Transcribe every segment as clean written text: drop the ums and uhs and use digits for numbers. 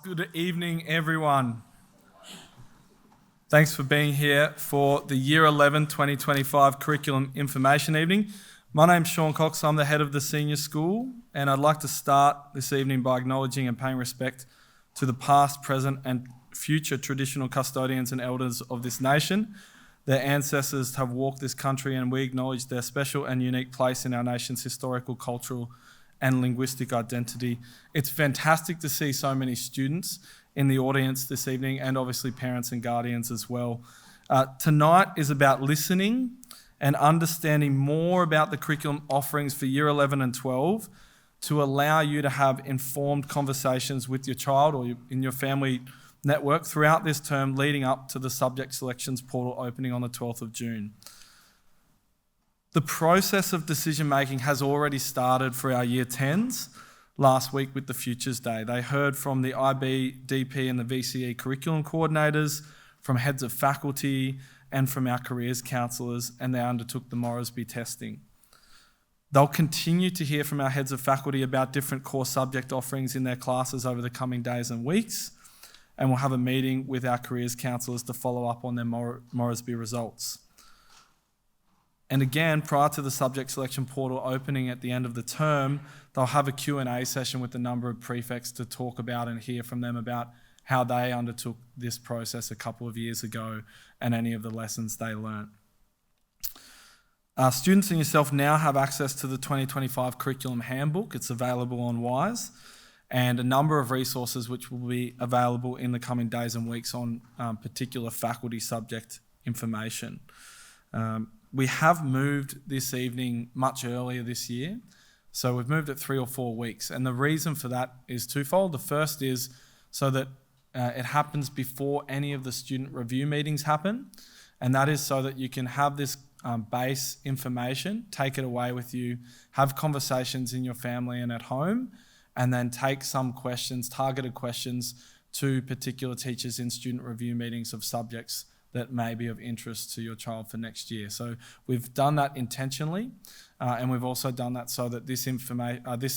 Good evening, everyone. Thanks for being here for the Year 11 2025 Curriculum Information Evening. My name's Sean Cox, I'm the head of the senior school, and I'd like to start this evening by acknowledging and paying respect to the past, present and future traditional custodians and elders of this nation. Their ancestors have walked this country, and we acknowledge their special and unique place in our nation's historical, cultural and linguistic identity. It's fantastic to see so many students in the audience this evening, and obviously parents and guardians as well. Tonight is about listening and understanding more about the curriculum offerings for Year 11 and 12 to allow you to have informed conversations with your child or in your family network throughout this term leading up to the subject selections portal opening on the 12th of June. The process of decision making has already started for our Year 10s last week with the Futures Day. They heard from the IB, DP and the VCE curriculum coordinators, from heads of faculty and from our careers counsellors, and they undertook the Moresby testing. They'll continue to hear from our heads of faculty about different core subject offerings in their classes over the coming days and weeks, and we'll have a meeting with our careers counsellors to follow up on their Moresby results. And again, prior to the subject selection portal opening at the end of the term, they'll have a Q&A session with a number of prefects to talk about and hear from them about how they undertook this process a couple of years ago and any of the lessons they learnt. Students and yourself now have access to the 2025 Curriculum Handbook. It's available on Wise, and a number of resources which will be available in the coming days and weeks on particular faculty subject information. We have moved this evening much earlier this year, so we've moved it 3 or 4 weeks, and the reason for that is twofold. The first is so that it happens before any of the student review meetings happen, and that is so that you can have this base information, take it away with you, have conversations in your family and at home, and then take some questions, targeted questions, to particular teachers in student review meetings of subjects that may be of interest to your child for next year. So we've done that intentionally, and we've also done that so that this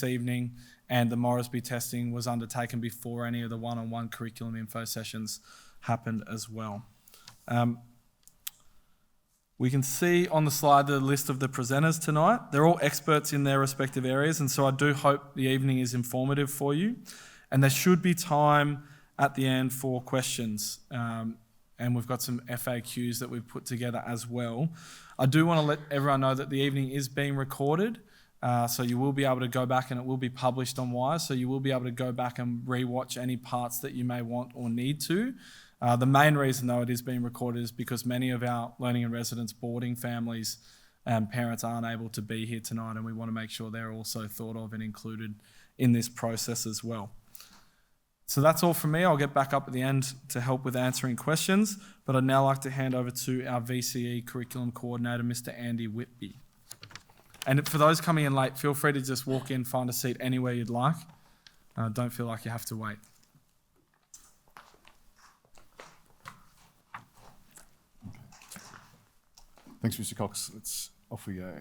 evening and the Moresby testing was undertaken before any of the one-on-one curriculum info sessions happened as well. We can see on the slide the list of the presenters tonight. They're all experts in their respective areas, and so I do hope the evening is informative for you. And there should be time at the end for questions. And we've got some FAQs that we've put together as well. I do want to let everyone know that the evening is being recorded, so you will be able to go back and it will be published on Wise, so you will be able to go back and re-watch any parts that you may want or need to. The main reason, though, it is being recorded is because many of our learning and residence boarding families and parents aren't able to be here tonight, and we want to make sure they're also thought of and included in this process as well. So that's all from me. I'll get back up at the end to help with answering questions, but I'd now like to hand over to our VCE curriculum coordinator, Mr. Andy Whitby. And for those coming in late, feel free to just walk in, find a seat anywhere you'd like. Don't feel like you have to wait. Thanks, Mr. Cox. Off we go.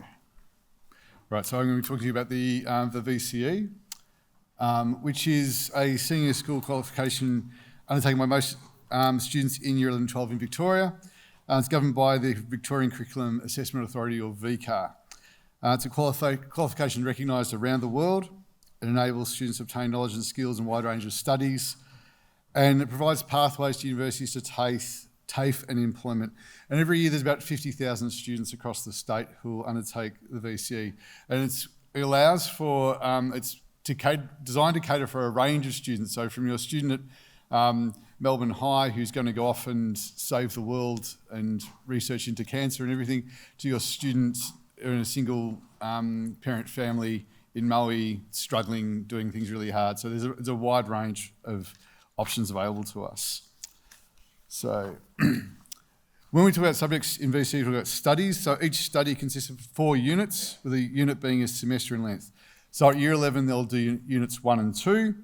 Right, so I'm going to be talking to you about the VCE. Which is a senior school qualification undertaken by most students in Year 11 and 12 in Victoria. It's governed by the Victorian Curriculum Assessment Authority, or VCAR. It's a qualification recognised around the world. It enables students to obtain knowledge and skills in a wide range of studies, and it provides pathways to universities to TAFE and employment. And every year there's about 50,000 students across the state who will undertake the VCE. And it allows for, it's designed to cater for a range of students. So from your student at Melbourne High who's going to go off and save the world and research into cancer and everything, to your students in a single parent family in Maui struggling, doing things really hard. So there's a wide range of options available to us. So when we talk about subjects in VCE, we talk about studies. So each study consists of 4 units, with a unit being a semester in length. So at Year 11, they'll do units 1 and 2,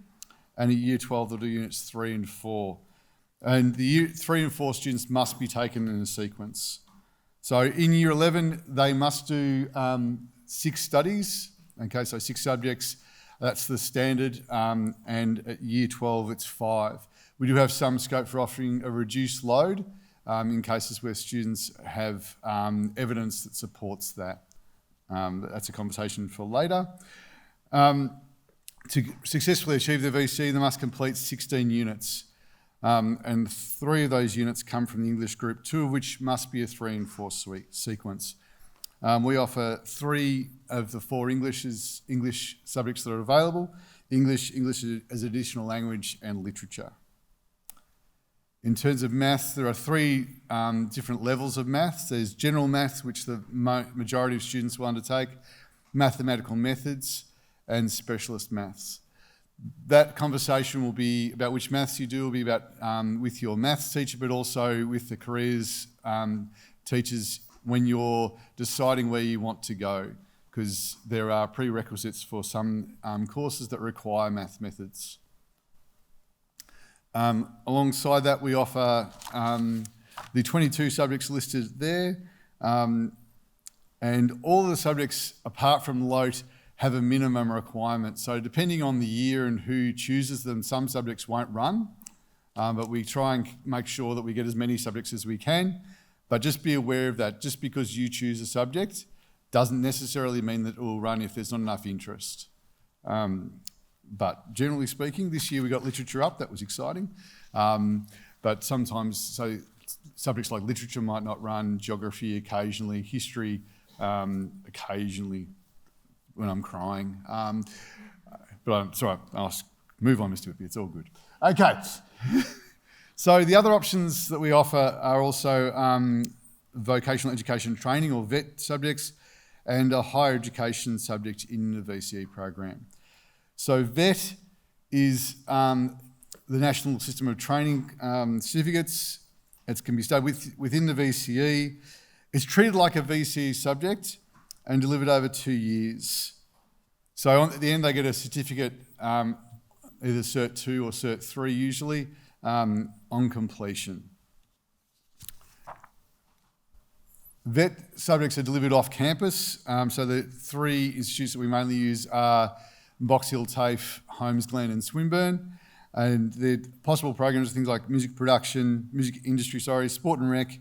and at Year 12, they'll do units 3 and 4. And the Year 3 and 4 students must be taken in a sequence. So in Year 11, they must do 6 studies, okay, so 6 subjects. That's the standard, and at Year 12 it's 5. We do have some scope for offering a reduced load in cases where students have evidence that supports that. That's a conversation for later. To successfully achieve the VC, they must complete 16 units. And 3 of those units come from the English group, 2 of which must be a 3 and 4 sequence. We offer 3 of the 4 English subjects that are available: English as additional language, and literature. In terms of maths, there are 3 different levels of maths. There's general maths, which the majority of students will undertake, mathematical methods, and specialist maths. That conversation will be about which maths you do, will be about with your maths teacher, but also with the careers teachers when you're deciding where you want to go, because there are prerequisites for some courses that require math methods. Alongside that, we offer the 22 subjects listed there, and all of the subjects, apart from LOTE, have a minimum requirement. So depending on the year and who chooses them, some subjects won't run, but we try and make sure that we get as many subjects as we can. But just be aware of that. Just because you choose a subject doesn't necessarily mean that it will run if there's not enough interest. But generally speaking, this year we got literature up. That was exciting. But sometimes, so subjects like literature might not run, geography occasionally, history occasionally, when I'm crying. But I'm sorry, I'll move on, Mr. Whitby, it's all good. Okay, so the other options that we offer are also vocational education training, or VET subjects, and a higher education subject in the VCE program. So VET is the National System of Training certificates. It can be studied within the VCE. It's treated like a VCE subject and delivered over 2 years. So at the end, they get a certificate, either Cert 2 or Cert 3 usually, on completion. VET subjects are delivered off campus. So the 3 institutes that we mainly use are Box Hill, TAFE, Holmes Glen and Swinburne. And the possible programs are things like music production, music industry, sport and rec,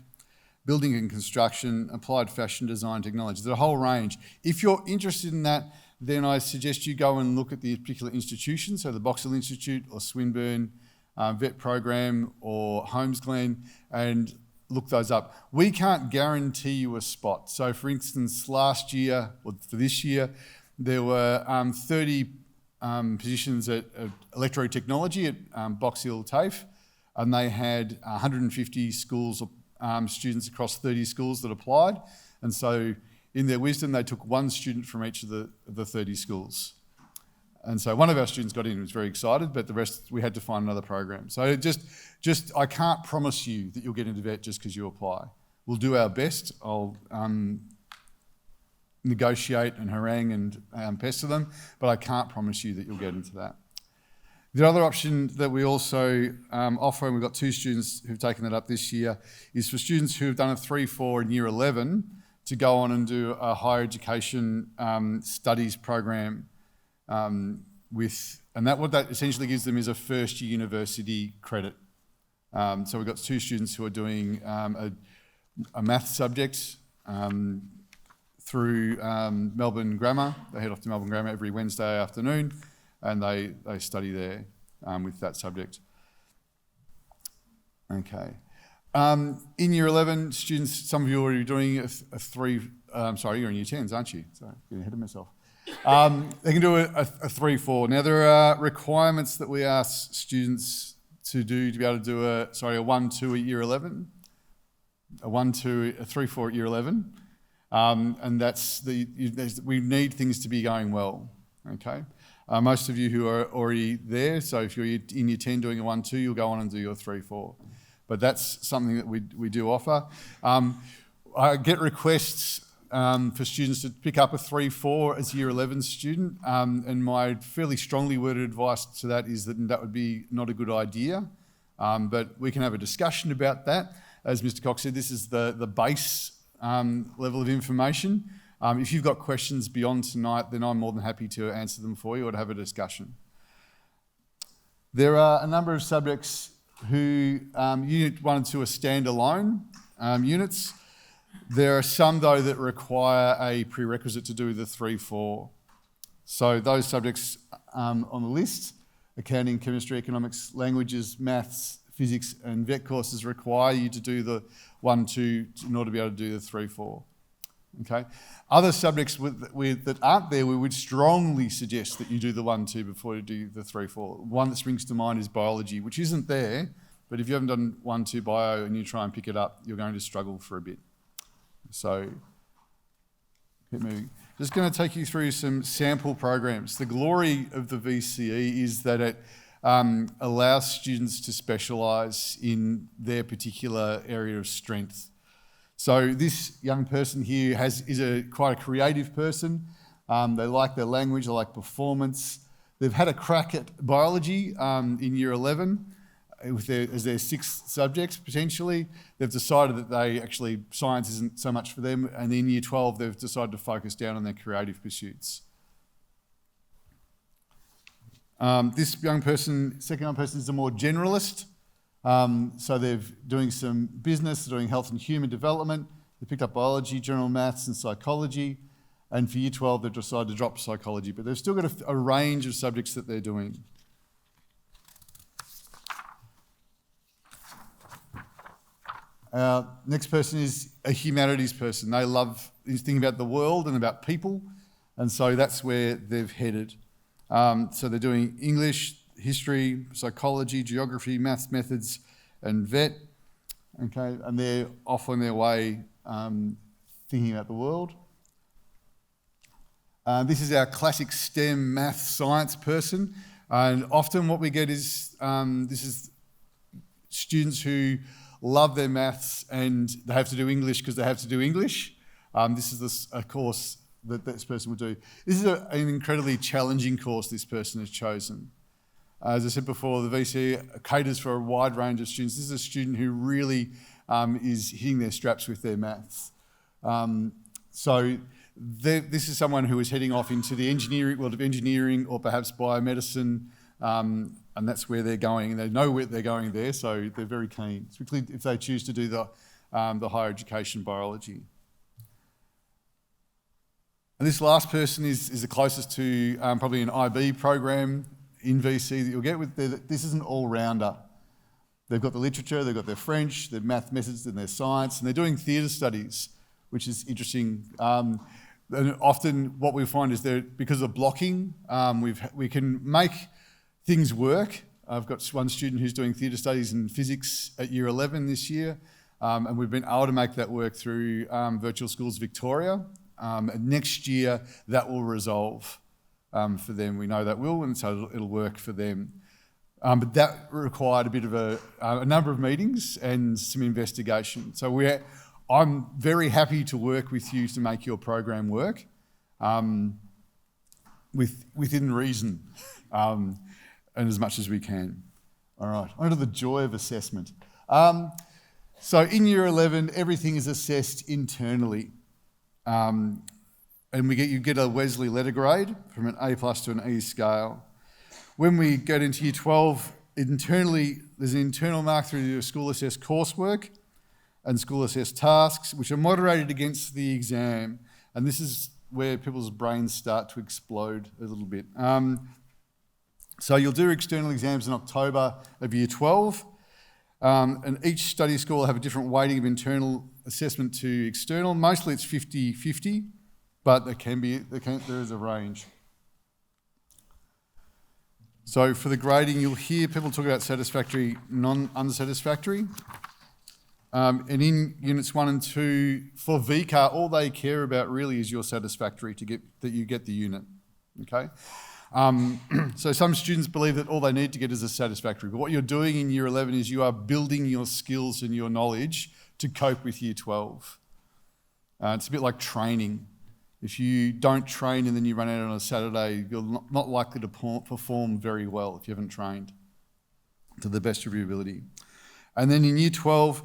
building and construction, applied fashion design technology. There's a whole range. If you're interested in that, then I suggest you go and look at the particular institution, so the Box Hill Institute or Swinburne VET program or Holmes Glen, and look those up. We can't guarantee you a spot. So for instance, last year, or for this year, there were 30 positions at electrotechnology at Box Hill TAFE, and they had 150 schools students across 30 schools that applied, and so in their wisdom they took 1 student from each of the 30 schools. And so one of our students got in and was very excited, but the rest we had to find another program. So just I can't promise you that you'll get into VET just because you apply. We'll do our best. I'll negotiate and harangue and pester them, but I can't promise you that you'll get into that. The other option that we also offer, and we've got 2 students who've taken that up this year, is for students who have done a 3-4 in Year 11 to go on and do a higher education studies program and what that essentially gives them is a first year university credit. So we've got 2 students who are doing a math subject through Melbourne Grammar. They head off to Melbourne Grammar every Wednesday afternoon, and they study there with that subject. Okay. In Year 11, students, some of you are already doing a 3, sorry, you're in Year 10s, aren't you? Sorry, getting ahead of myself. They can do a 3-4. Now, there are requirements that we ask students to do to be able to do a 1-2 at Year 11, a 3-4 at Year 11. And that's we need things to be going well, okay? Most of you who are already there, so if you're in Year 10 doing a 1-2, you'll go on and do your 3-4. But that's something that we do offer. I get requests for students to pick up a 3-4 as a Year 11 student, and my fairly strongly worded advice to that is that would be not a good idea, but we can have a discussion about that. As Mr. Cox said, this is the base level of information, If you've got questions beyond tonight, then I'm more than happy to answer them for you or to have a discussion. There are a number of subjects who Unit 1 and 2 are standalone units. There are some, though, that require a prerequisite to do the 3-4. So those subjects on the list, accounting, chemistry, economics, languages, maths, physics and vet courses require you to do the 1-2 in order to be able to do the 3-4. Okay. Other subjects that aren't there, we would strongly suggest that you do the 1-2 before you do the 3-4. One that springs to mind is biology, which isn't there, but if you haven't done 1-2 bio and you try and pick it up, you're going to struggle for a bit. So, keep moving. Just going to take you through some sample programs. The glory of the VCE is that it allows students to specialise in their particular area of strength. So this young person here is quite a creative person. They like their language, they like performance. They've had a crack at biology in Year 11 as their sixth subject potentially. They've decided that science isn't so much for them, and in Year 12 they've decided to focus down on their creative pursuits. This second young person is a more generalist. So they're doing some business, they're doing health and human development. They picked up biology, general maths and psychology. And for Year 12, they've decided to drop psychology, but they've still got a range of subjects that they're doing. Next person is a humanities person. They love thinking about the world and about people, and so that's where they've headed. So they're doing English, history, psychology, geography, maths methods, and vet. Okay, and they're off on their way thinking about the world. This is our classic STEM math science person, and often what we get is this is students who love their maths and they have to do English because they have to do English. This is a course that this person would do. This is an incredibly challenging course this person has chosen. As I said before, the VC caters for a wide range of students. This is a student who really is hitting their straps with their maths. This is someone who is heading off into the world of engineering or perhaps biomedicine, and that's where they're going. And they know where they're going there, so they're very keen, particularly if they choose to do the higher education biology. And this last person is the closest to probably an IB program in VC that you'll get with. This is an all-rounder. They've got the literature, they've got their French, their math methods and their science, and they're doing theatre studies, which is interesting. And often what we find is that because of blocking, we can make things work. I've got one student who's doing theatre studies in physics at Year 11 this year, and we've been able to make that work through Virtual Schools Victoria. And next year, that will resolve for them. We know that will, and so it'll work for them. But that required a bit of a number of meetings and some investigation. So I'm very happy to work with you to make your program work within reason and as much as we can. All right, on to the joy of assessment. So in Year 11, everything is assessed internally. And you get a Wesley letter grade from an A+ to an E scale. When we get into Year 12, internally, there's an internal mark through your school assessed coursework and school assessed tasks, which are moderated against the exam. And this is where people's brains start to explode a little bit. So you'll do external exams in October of Year 12. And each study score will have a different weighting of internal assessment to external. Mostly it's 50-50, but there is a range. So for the grading, you'll hear people talk about satisfactory, unsatisfactory. And in Units 1 and 2, for VCAR, all they care about really is your satisfactory that you get the unit, okay? So some students believe that all they need to get is a satisfactory, but what you're doing in Year 11 is you are building your skills and your knowledge to cope with Year 12. It's a bit like training. If you don't train and then you run out on a Saturday, you're not likely to perform very well if you haven't trained to the best of your ability. And then in Year 12,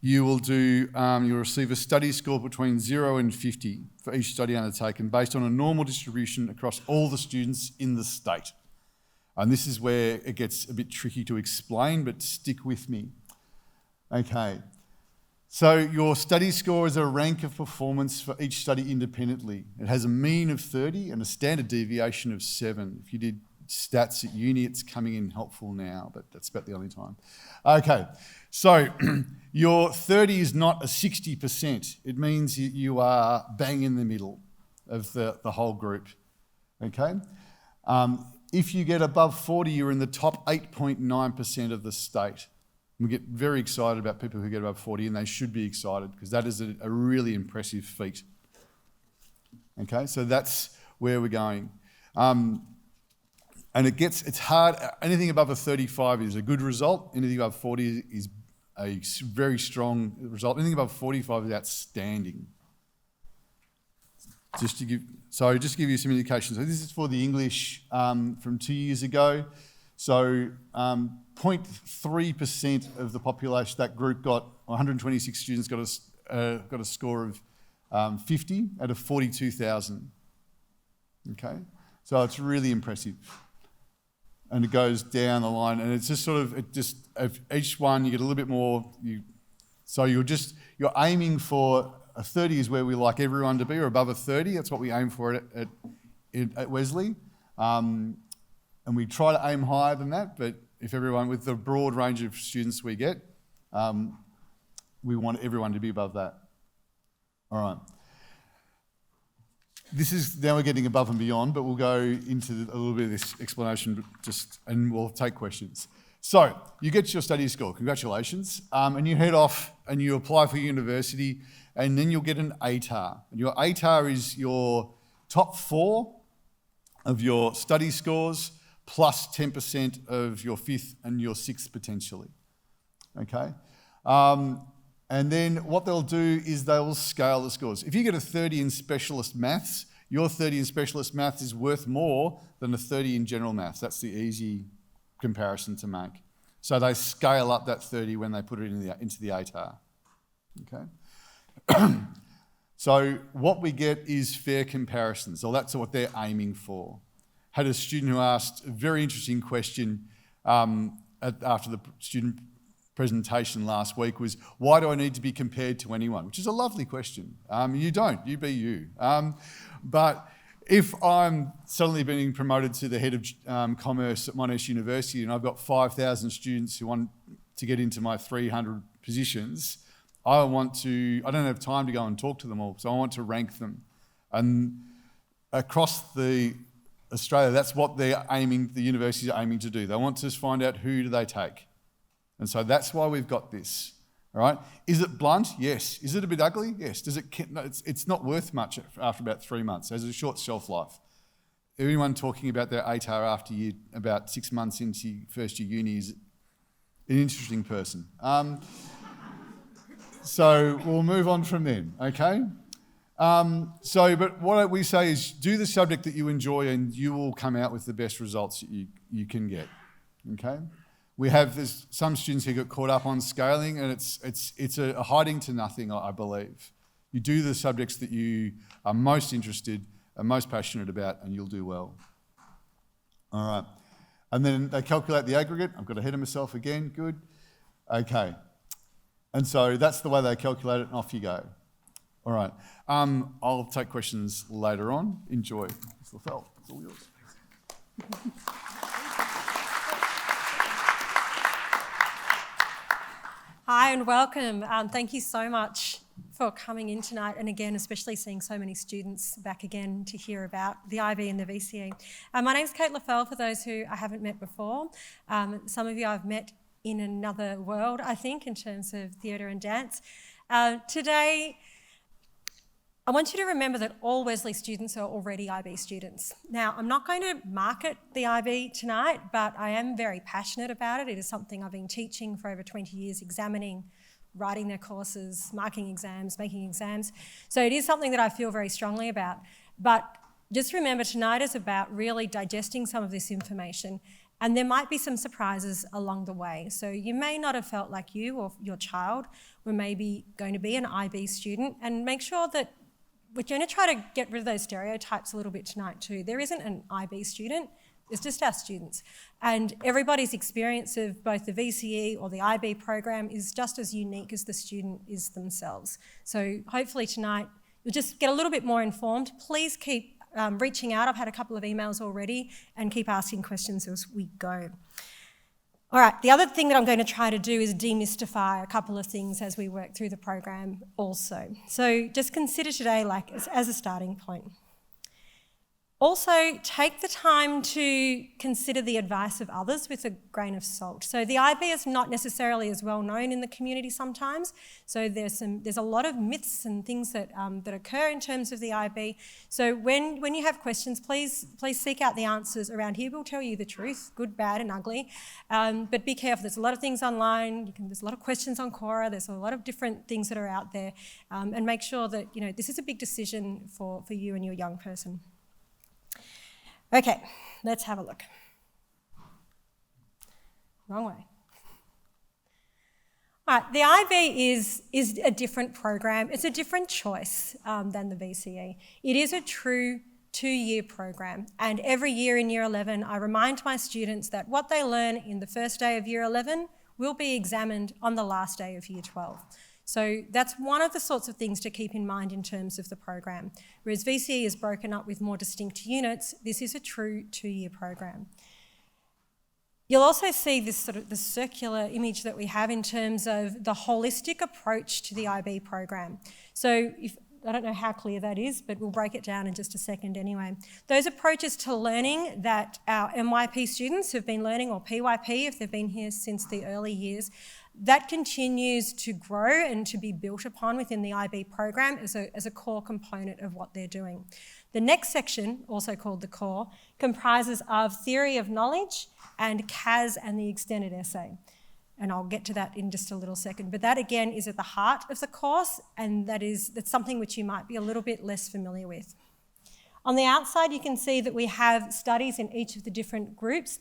you'll receive a study score between 0 and 50 for each study undertaken based on a normal distribution across all the students in the state. And this is where it gets a bit tricky to explain, but stick with me. Okay. So your study score is a rank of performance for each study independently. It has a mean of 30 and a standard deviation of 7. If you did stats at uni, it's coming in helpful now, but that's about the only time. Okay, so your 30 is not a 60%. It means you are bang in the middle of the whole group, okay? If you get above 40, you're in the top 8.9% of the state. We get very excited about people who get above 40, and they should be excited because that is a really impressive feat. Okay, so that's where we're going. And it's hard. Anything above a 35 is a good result. Anything above 40 is a very strong result. Anything above 45 is outstanding. Just to give you some indications. So this is for the English from 2 years ago. So 0.3% of the population, that group got 126 students got a score of 50 out of 42,000. Okay, so it's really impressive, and it goes down the line, and it's just each one you get a little bit more. So you're aiming for a 30 is where we like everyone to be, or above a 30. That's what we aim for at Wesley. And we try to aim higher than that, but if everyone, with the broad range of students we get, we want everyone to be above that. All right. Now we're getting above and beyond, but we'll go into a little bit of this explanation and we'll take questions. So you get your study score, congratulations, and you head off and you apply for university, and then you'll get an ATAR. And your ATAR is your top 4 of your study scores, plus 10% of your 5th and your 6th potentially, okay? And then what they'll do is they will scale the scores. If you get a 30 in specialist maths, your 30 in specialist maths is worth more than a 30 in general maths. That's the easy comparison to make. So they scale up that 30 when they put it into the ATAR, okay? So what we get is fair comparisons, so that's what they're aiming for. Had a student who asked a very interesting question after the student presentation last week was, why do I need to be compared to anyone? Which is a lovely question. You don't, you be you. But if I'm suddenly being promoted to the head of commerce at Monash University and I've got 5,000 students who want to get into my 300 positions, I don't have time to go and talk to them all, so I want to rank them. And across Australia, that's what the universities are aiming to do. They want to find out who do they take. And so that's why we've got this, all right? Is it blunt? Yes. Is it a bit ugly? Yes. No, it's not worth much after about 3 months. It has a short shelf life. Anyone talking about their ATAR after about 6 months into first year uni is an interesting person. So we'll move on from then, okay? But what we say is do the subject that you enjoy and you will come out with the best results that you can get, okay? There's some students who get caught up on scaling, and it's a hiding to nothing, I believe. You do the subjects that you are most interested and most passionate about, and you'll do well. All right. And then they calculate the aggregate. I've got ahead of myself again. Good. Okay. And so that's the way they calculate it, and off you go. All right. I'll take questions later on. Enjoy. Mr. Lefel, it's all yours. Hi and welcome. Thank you so much for coming in tonight, and again, especially seeing so many students back again to hear about the IB and the VCE. My name's Kate Lefel, for those who I haven't met before. Some of you I've met in another world, I think, in terms of theatre and dance. Today, I want you to remember that all Wesley students are already IB students. Now, I'm not going to market the IB tonight, but I am very passionate about it. It is something I've been teaching for over 20 years, examining, writing their courses, marking exams, making exams. So it is something that I feel very strongly about. But just remember, tonight is about really digesting some of this information And there might be some surprises along the way. So you may not have felt like you or your child were maybe going to be an IB student, and make sure that we're going to try to get rid of those stereotypes a little bit tonight too. There isn't an IB student, it's just our students. And everybody's experience of both the VCE or the IB program is just as unique as the student is themselves. So hopefully tonight you'll just get a little bit more informed. Please keep reaching out. I've had a couple of emails already, and keep asking questions as we go. All right, the other thing that I'm going to try to do is demystify a couple of things as we work through the program also. So just consider today like as a starting point. Also, take the time to consider the advice of others with a grain of salt. So the IB is not necessarily as well known in the community sometimes. So there's a lot of myths and things that occur in terms of the IB. So when you have questions, please seek out the answers around here. We'll tell you the truth, good, bad, and ugly. But be careful. There's a lot of things online. There's a lot of questions on Quora. There's a lot of different things that are out there. And make sure that this is a big decision for you and your young person. Okay, let's have a look. Wrong way. All right, the IB is a different program. It's a different choice than the VCE. It is a true 2-year program, and every year in Year 11, I remind my students that what they learn in the first day of Year 11 will be examined on the last day of Year 12. So that's one of the sorts of things to keep in mind in terms of the program. Whereas VCE is broken up with more distinct units, this is a true 2-year program. You'll also see this sort of the circular image that we have in terms of the holistic approach to the IB program. So I don't know how clear that is, but we'll break it down in just a second anyway. Those approaches to learning that our MYP students have been learning, or PYP if they've been here since the early years, that continues to grow and to be built upon within the IB program as a core component of what they're doing. The next section, also called the core, comprises of theory of knowledge and CAS and the extended essay. And I'll get to that in just a little second. But that again is at the heart of the course, and that's something which you might be a little bit less familiar with. On the outside, you can see that we have studies in each of the different groups.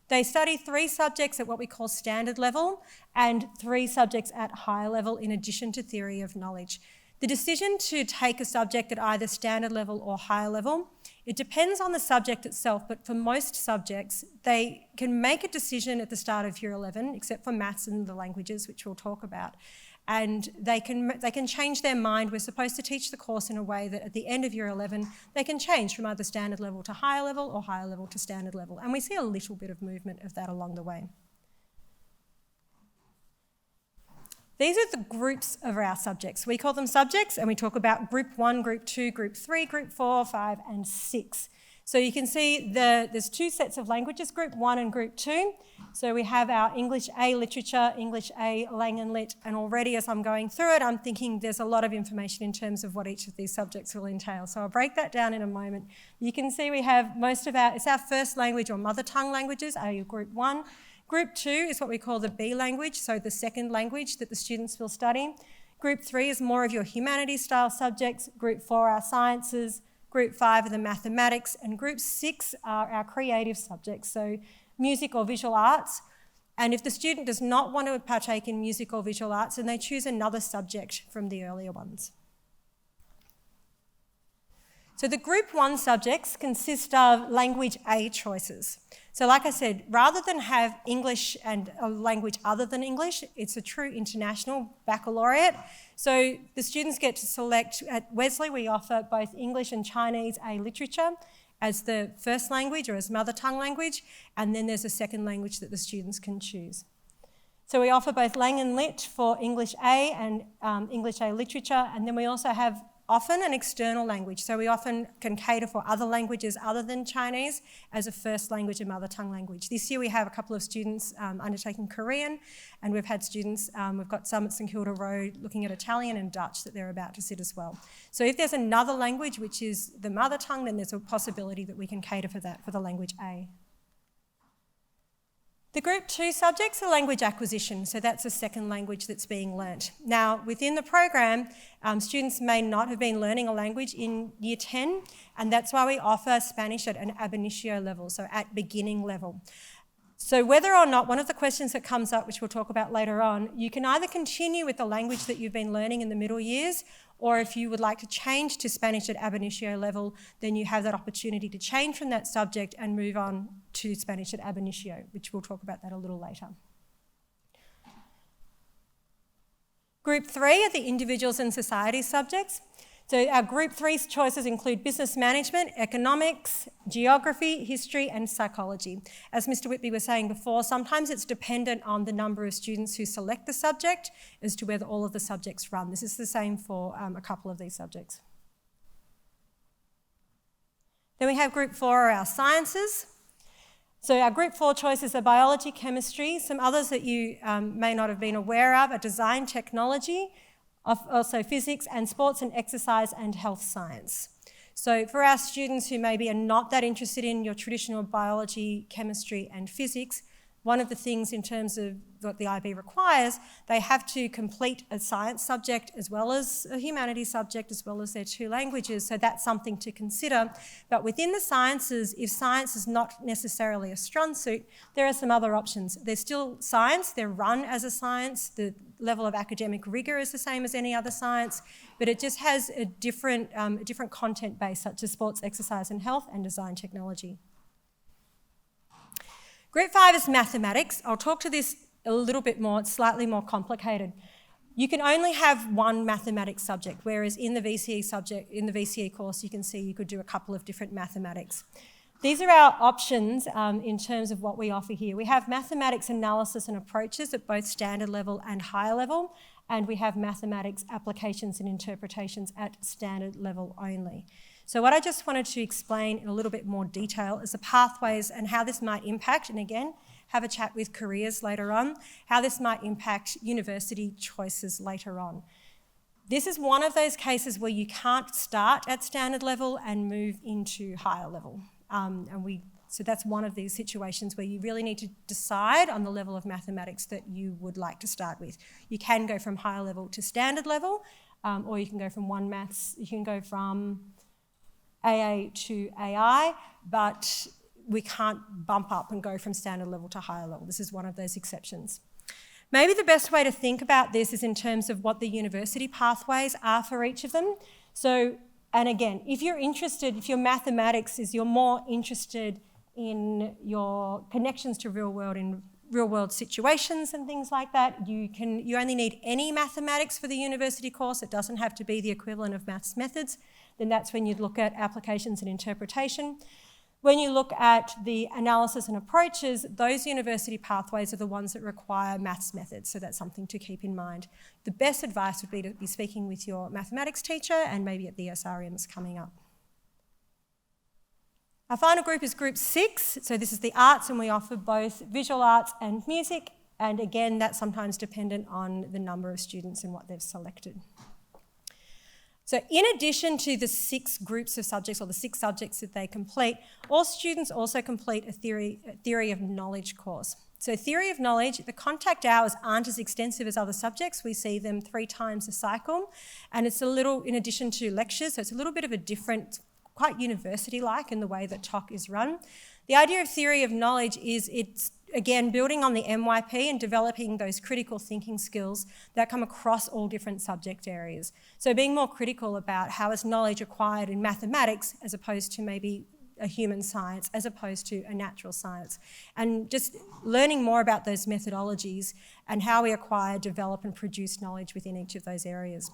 They study 3 subjects at what we call standard level and 3 subjects at higher level in addition to theory of knowledge. The decision to take a subject at either standard level or higher level, it depends on the subject itself, but for most subjects, they can make a decision at the start of Year 11, except for maths and the languages, which we'll talk about. And they can change their mind. We're supposed to teach the course in a way that at the end of Year 11, they can change from either standard level to higher level or higher level to standard level. And we see a little bit of movement of that along the way. These are the groups of our subjects. We call them subjects, and we talk about Group 1, Group 2, Group 3, Group 4, 5, and 6. So you can see there's 2 sets of languages, Group 1 and Group 2. So we have our English A literature, English A Lang and Lit, and already as I'm going through it, I'm thinking there's a lot of information in terms of what each of these subjects will entail. So I'll break that down in a moment. You can see we have it's our first language or mother tongue languages, are your Group 1. Group 2 is what we call the B language, so the second language that the students will study. Group 3 is more of your humanities style subjects. Group 4 are sciences. Group 5 are the mathematics, and Group 6 are our creative subjects, so music or visual arts. And if the student does not want to partake in music or visual arts, then they choose another subject from the earlier ones. So the Group 1 subjects consist of language A choices. So like I said, rather than have English and a language other than English, it's a true international baccalaureate. So the students get to select, at Wesley we offer both English and Chinese A literature as the first language or as mother tongue language, and then there's a second language that the students can choose. So we offer both Lang and Lit for English A and English A literature, and then we also have often an external language. So we often can cater for other languages other than Chinese as a first language and mother tongue language. This year we have a couple of students undertaking Korean, and we've had students, we've got some at St Kilda Road looking at Italian and Dutch that they're about to sit as well. So if there's another language which is the mother tongue, then there's a possibility that we can cater for that for the language A. The Group 2 subjects are language acquisition, so that's a second language that's being learnt. Now, within the program, students may not have been learning a language in Year 10, and that's why we offer Spanish at an ab initio level, so at beginning level. So whether or not, one of the questions that comes up, which we'll talk about later on, you can either continue with the language that you've been learning in the middle years, or if you would like to change to Spanish at ab initio level, then you have that opportunity to change from that subject and move on to Spanish at ab initio, which we'll talk about that a little later. Group 3 are the individuals and society subjects. So our Group 3 choices include business management, economics, geography, history and psychology. As Mr Whitby was saying before, sometimes it's dependent on the number of students who select the subject as to whether all of the subjects run. This is the same for a couple of these subjects. Then we have Group 4 are our sciences. So our Group 4 choices are biology, chemistry. Some others that you may not have been aware of are design, technology, also physics and sports and exercise and health science. So for our students who maybe are not that interested in your traditional biology, chemistry and physics, one of the things in terms of what the IB requires, they have to complete a science subject as well as a humanities subject as well as their 2 languages, so that's something to consider. But within the sciences, if science is not necessarily a strong suit, there are some other options. They're still science, they're run as a science, the level of academic rigour is the same as any other science, but it just has a different content base, such as sports, exercise and health and design technology. Group 5 is mathematics. I'll talk to this a little bit more, it's slightly more complicated. You can only have one mathematics subject, whereas in the VCE course, you can see you could do a couple of different mathematics. These are our options in terms of what we offer here. We have mathematics analysis and approaches at both standard level and higher level, and we have mathematics applications and interpretations at standard level only. So what I just wanted to explain in a little bit more detail is the pathways and how this might impact, and again, have a chat with careers later on, how this might impact university choices later on. This is one of those cases where you can't start at standard level and move into higher level. So that's one of these situations where you really need to decide on the level of mathematics that you would like to start with. You can go from higher level to standard level, or you can go from one maths, you can go from AA to AI, but we can't bump up and go from standard level to higher level. This is one of those exceptions. Maybe the best way to think about this is in terms of what the university pathways are for each of them. So, and again, if you're interested, if your mathematics is you're more interested in your connections to real world situations and things like that, you only need any mathematics for the university course. It doesn't have to be the equivalent of maths methods. Then that's when you'd look at applications and interpretation. When you look at the analysis and approaches, those university pathways are the ones that require maths methods, so that's something to keep in mind. The best advice would be to be speaking with your mathematics teacher and maybe at the SRMs coming up. Our final group is Group 6, so this is the arts, and we offer both visual arts and music, and again, that's sometimes dependent on the number of students and what they've selected. So in addition to the 6 groups of subjects or the 6 subjects that they complete, all students also complete a theory of knowledge course. So theory of knowledge, the contact hours aren't as extensive as other subjects. We see them 3 times a cycle, and it's a little, in addition to lectures, so it's a little bit of a different, quite university-like in the way that TOC is run. The idea of theory of knowledge is it's, again, building on the MYP and developing those critical thinking skills that come across all different subject areas. So being more critical about how is knowledge acquired in mathematics as opposed to maybe a human science, as opposed to a natural science. And just learning more about those methodologies and how we acquire, develop and produce knowledge within each of those areas.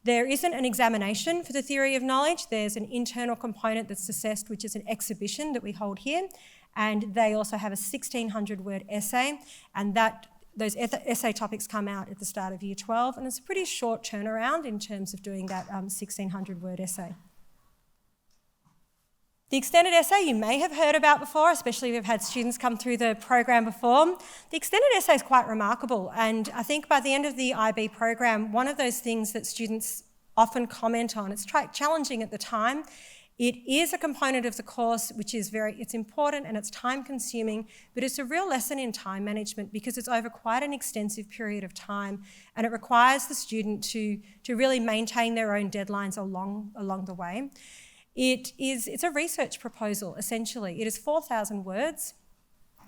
There isn't an examination for the theory of knowledge. There's an internal component that's assessed, which is an exhibition that we hold here. And they also have a 1,600-word essay, and those essay topics come out at the start of Year 12, and it's a pretty short turnaround in terms of doing that 1,600-word essay. The extended essay you may have heard about before, especially if you've had students come through the program before. The extended essay is quite remarkable, and I think by the end of the IB program, one of those things that students often comment on, it's challenging at the time. It is a component of the course which is it's important and it's time consuming, but it's a real lesson in time management because it's over quite an extensive period of time, and it requires the student to really maintain their own deadlines along the way. It's a research proposal, essentially. It is 4,000 words.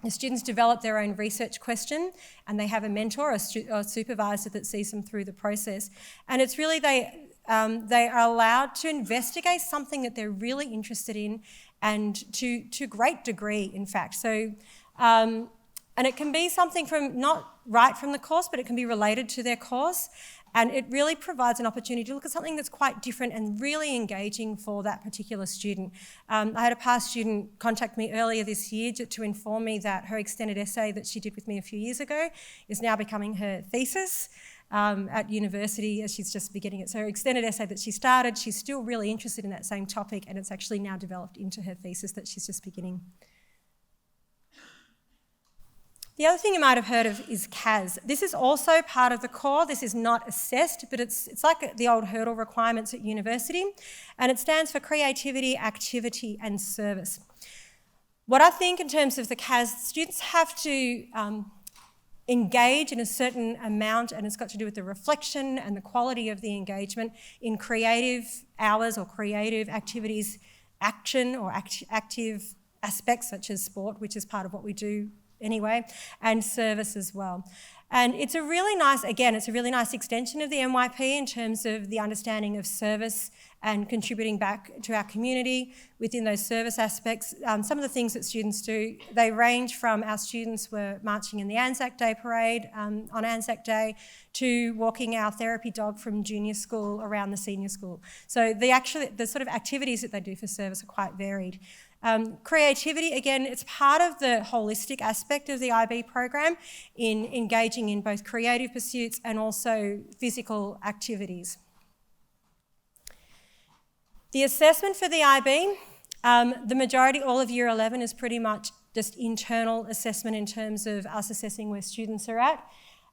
The students develop their own research question, and they have a mentor or supervisor that sees them through the process. And it's really they are allowed to investigate something that they're really interested in, and to great degree, in fact. So, and it can be something from not right from the course, but it can be related to their course. And it really provides an opportunity to look at something that's quite different and really engaging for that particular student. I had a past student contact me earlier this year to inform me that her extended essay that she did with me a few years ago is now becoming her thesis at university as she's just beginning it. So her extended essay that she started, she's still really interested in that same topic, and it's actually now developed into her thesis that she's just beginning. The other thing you might have heard of is CAS. This is also part of the core. This is not assessed, but it's like the old hurdle requirements at university, and it stands for creativity, activity, and service. What I think in terms of the CAS, students have to engage in a certain amount, and it's got to do with the reflection and the quality of the engagement in creative hours or creative activities, action or active aspects such as sport, which is part of what we do anyway, and service as well. And it's a really nice extension of the MYP in terms of the understanding of service and contributing back to our community within those service aspects. Some of the things that students do, they range from our students were marching in the Anzac Day parade on Anzac Day to walking our therapy dog from junior school around the senior school. So the sort of activities that they do for service are quite varied. Creativity, again, it's part of the holistic aspect of the IB program in engaging in both creative pursuits and also physical activities. The assessment for the IB, the majority, all of Year 11 is pretty much just internal assessment in terms of us assessing where students are at.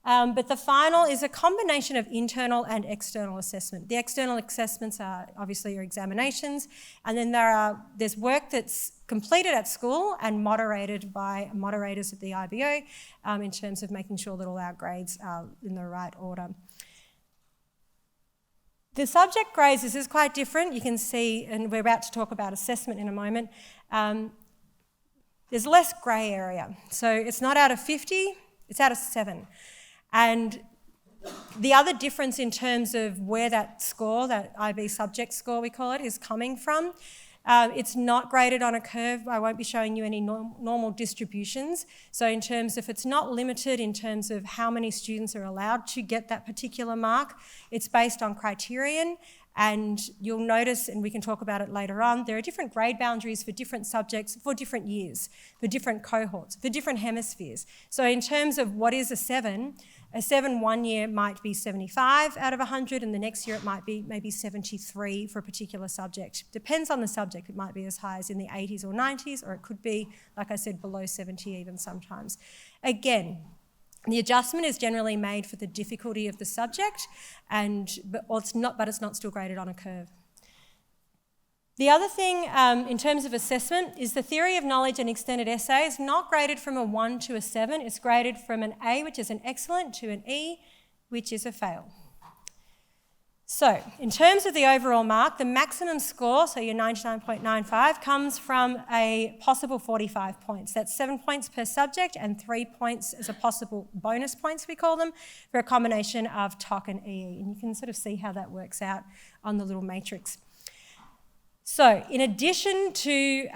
But the final is a combination of internal and external assessment. The external assessments are obviously your examinations, and then there's work that's completed at school and moderated by moderators at the IBO in terms of making sure that all our grades are in the right order. The subject grades, this is quite different. You can see, and we're about to talk about assessment in a moment, there's less grey area. So it's not out of 50, it's out of 7. And the other difference in terms of where that score, that IB subject score we call it, is coming from, it's not graded on a curve. I won't be showing you any normal distributions. So in terms of, it's not limited in terms of how many students are allowed to get that particular mark. It's based on criterion. And you'll notice, and we can talk about it later on, there are different grade boundaries for different subjects, for different years, for different cohorts, for different hemispheres. So in terms of what is a 7 one year might be 75 out of 100, and the next year it might be maybe 73 for a particular subject. Depends on the subject. It might be as high as in the 80s or 90s, or it could be, like I said, below 70 even sometimes. Again, the adjustment is generally made for the difficulty of the subject, but it's not still graded on a curve. The other thing in terms of assessment is the theory of knowledge and extended essay is not graded from a 1 to a 7. It's graded from an A, which is an excellent, to an E, which is a fail. So in terms of the overall mark, the maximum score, so your 99.95, comes from a possible 45 points. That's 7 points per subject and 3 points as a possible bonus points, we call them, for a combination of TOC and EE. And you can sort of see how that works out on the little matrix. So in addition to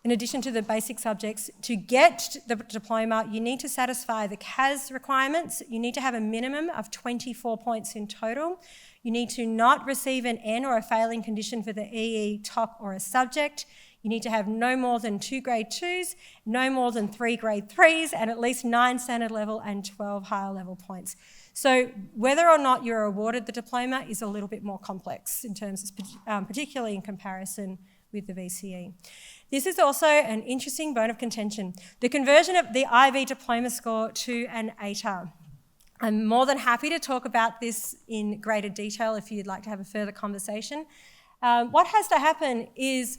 the basic subjects, to get the diploma, you need to satisfy the CAS requirements. You need to have a minimum of 24 points in total. You need to not receive an N or a failing condition for the EE, TOC or a subject. You need to have no more than 2 grade 2s, no more than 3 grade 3s, and at least 9 standard level and 12 higher level points. So whether or not you're awarded the diploma is a little bit more complex in terms of, particularly in comparison with the VCE. This is also an interesting bone of contention. The conversion of the IB diploma score to an ATAR. I'm more than happy to talk about this in greater detail if you'd like to have a further conversation. What has to happen is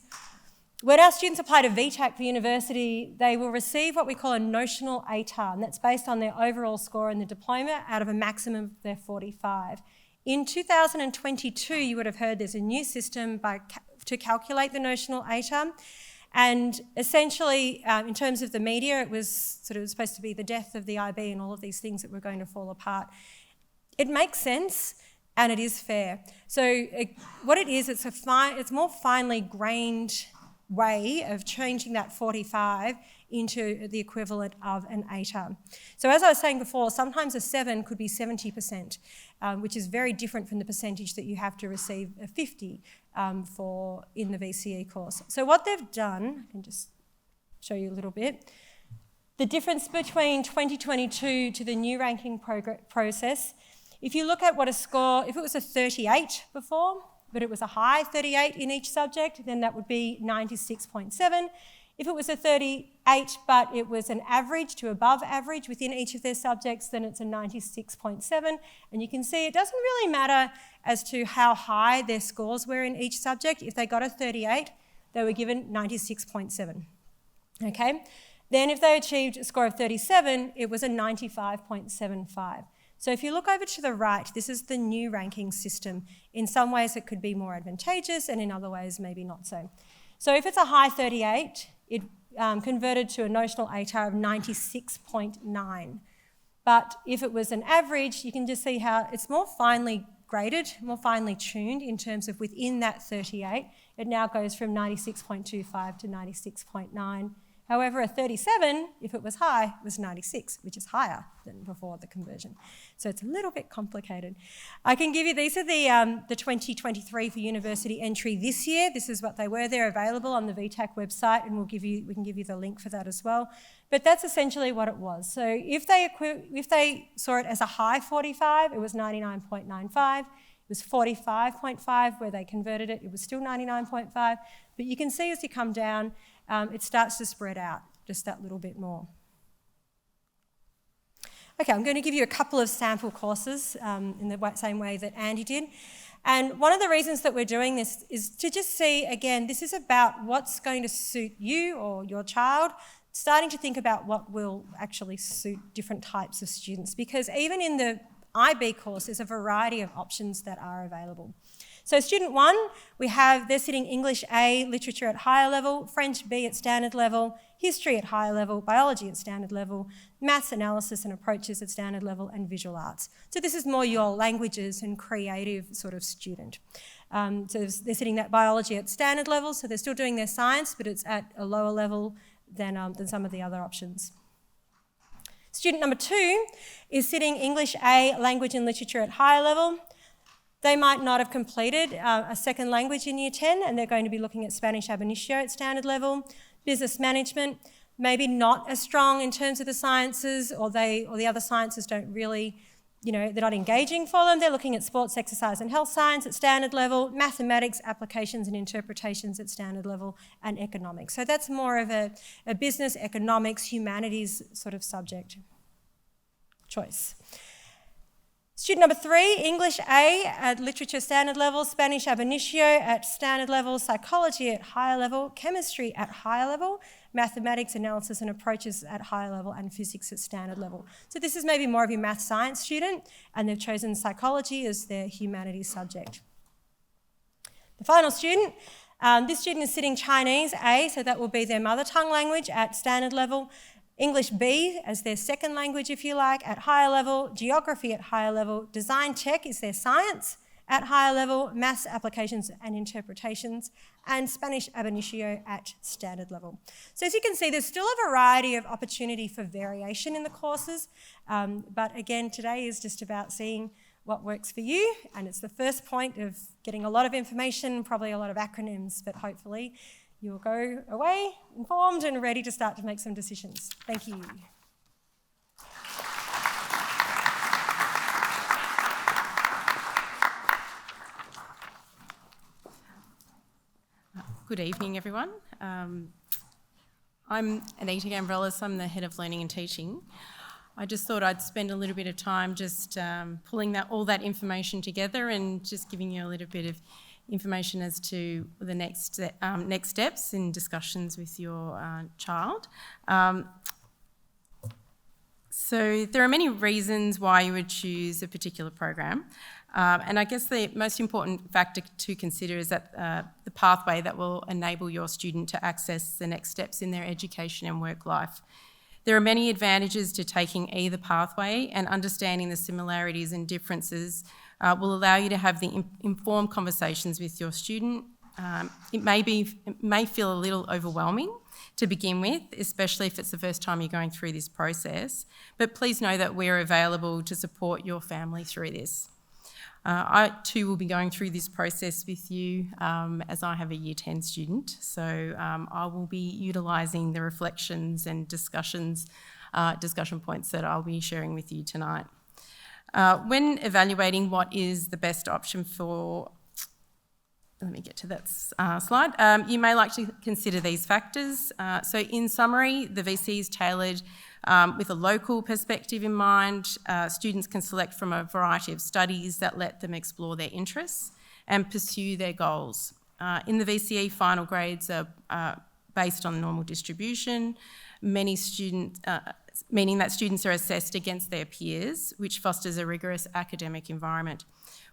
when our students apply to VTAC for university, they will receive what we call a notional ATAR, and that's based on their overall score in the diploma out of a maximum of their 45. In 2022, you would have heard there's a new system to calculate the notional ATAR, And essentially, in terms of the media, it was sort of supposed to be the death of the IB and all of these things that were going to fall apart. It makes sense, and it is fair. So what it is, it's more finely grained way of changing that 45 into the equivalent of an 8R. So as I was saying before, sometimes a 7 could be 70%, which is very different from the percentage that you have to receive a 50 for in the VCE course. So what they've done, I can just show you a little bit, the difference between 2022 to the new ranking process, if you look at what a score, if it was a 38 before, but it was a high 38 in each subject, then that would be 96.7. If it was a 38, but it was an average to above average within each of their subjects, then it's a 96.7. And you can see it doesn't really matter as to how high their scores were in each subject. If they got a 38, they were given 96.7. Okay? Then if they achieved a score of 37, it was a 95.75. So if you look over to the right, this is the new ranking system. In some ways it could be more advantageous, and in other ways maybe not so. So if it's a high 38, it converted to a notional ATAR of 96.9. But if it was an average, you can just see how it's more finely graded, more finely tuned in terms of within that 38. It now goes from 96.25 to 96.9. However, a 37, if it was high, was 96, which is higher than before the conversion. So it's a little bit complicated. I can give you, these are the 2023 for university entry this year. This is what they were. They're available on the VTAC website, and we can give you the link for that as well. But that's essentially what it was. So if they saw it as a high 45, it was 99.95. It was 45.5 where they converted it. It was still 99.5. But you can see as you come down, it starts to spread out just that little bit more. Okay, I'm going to give you a couple of sample courses in the same way that Andy did. And one of the reasons that we're doing this is to just see, again, this is about what's going to suit you or your child, starting to think about what will actually suit different types of students, because even in the IB course, there's a variety of options that are available. So student 1, they're sitting English A, literature at higher level, French B at standard level, history at higher level, biology at standard level, maths analysis and approaches at standard level, and visual arts. So this is more your languages and creative sort of student. So they're sitting that biology at standard level, so they're still doing their science, but it's at a lower level than some of the other options. Student number 2 is sitting English A, language and literature at higher level. They might not have completed a second language in Year 10, and they're going to be looking at Spanish ab initio at standard level. Business management, maybe not as strong in terms of the sciences, or the other sciences don't really, they're not engaging for them. They're looking at sports, exercise and health science at standard level, mathematics, applications and interpretations at standard level, and economics. So that's more of a business, economics, humanities sort of subject choice. Student number 3, English A at literature standard level, Spanish ab initio at standard level, psychology at higher level, chemistry at higher level, mathematics, analysis and approaches at higher level, and physics at standard level. So this is maybe more of your math science student, and they've chosen psychology as their humanities subject. The final student, this student is sitting Chinese A, so that will be their mother tongue language at standard level, English B as their second language, if you like, at higher level, geography at higher level, design tech is their science at higher level, maths, applications and interpretations, and Spanish ab initio at standard level. So as you can see, there's still a variety of opportunity for variation in the courses, but again, today is just about seeing what works for you, and it's the first point of getting a lot of information, probably a lot of acronyms, but hopefully you'll go away informed and ready to start to make some decisions. Thank you. Good evening, everyone. I'm Anita Gambrelis. I'm the Head of Learning and Teaching. I just thought I'd spend a little bit of time just pulling all that information together and just giving you a little bit of information as to the next steps in discussions with your child. So there are many reasons why you would choose a particular program. And I guess the most important factor to consider is that the pathway that will enable your student to access the next steps in their education and work life. There are many advantages to taking either pathway, and understanding the similarities and differences will allow you to have the informed conversations with your student. It may feel a little overwhelming to begin with, especially if it's the first time you're going through this process, but please know that we're available to support your family through this. I too will be going through this process with you as I have a Year 10 student, so I will be utilising the reflections and discussion points that I'll be sharing with you tonight. When evaluating what is the best option for, let me get to that slide, you may like to consider these factors. So in summary, the VC is tailored with a local perspective in mind. Students can select from a variety of studies that let them explore their interests and pursue their goals. In the VCE, final grades are based on normal distribution, meaning that students are assessed against their peers, which fosters a rigorous academic environment.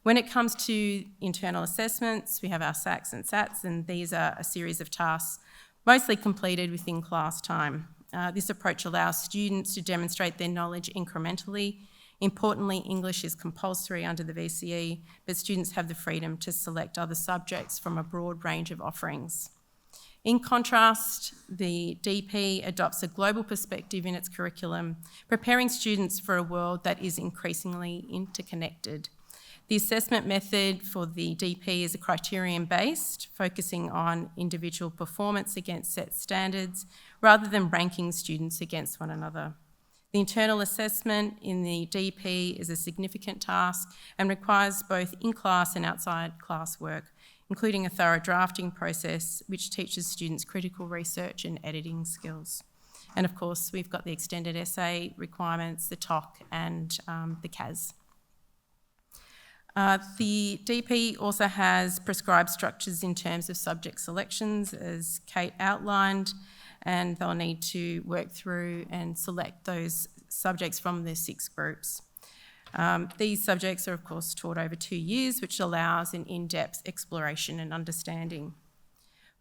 When it comes to internal assessments, we have our SACs and SATs, and these are a series of tasks mostly completed within class time. This approach allows students to demonstrate their knowledge incrementally. Importantly, English is compulsory under the VCE, but students have the freedom to select other subjects from a broad range of offerings. In contrast, the DP adopts a global perspective in its curriculum, preparing students for a world that is increasingly interconnected. The assessment method for the DP is a criterion-based, focusing on individual performance against set standards, rather than ranking students against one another. The internal assessment in the DP is a significant task and requires both in-class and outside class work, including a thorough drafting process, which teaches students critical research and editing skills. And of course, we've got the extended essay requirements, the TOC and the CAS. The DP also has prescribed structures in terms of subject selections, as Kate outlined, and they'll need to work through and select those subjects from the 6 groups. These subjects are, of course, taught over 2 years, which allows an in-depth exploration and understanding.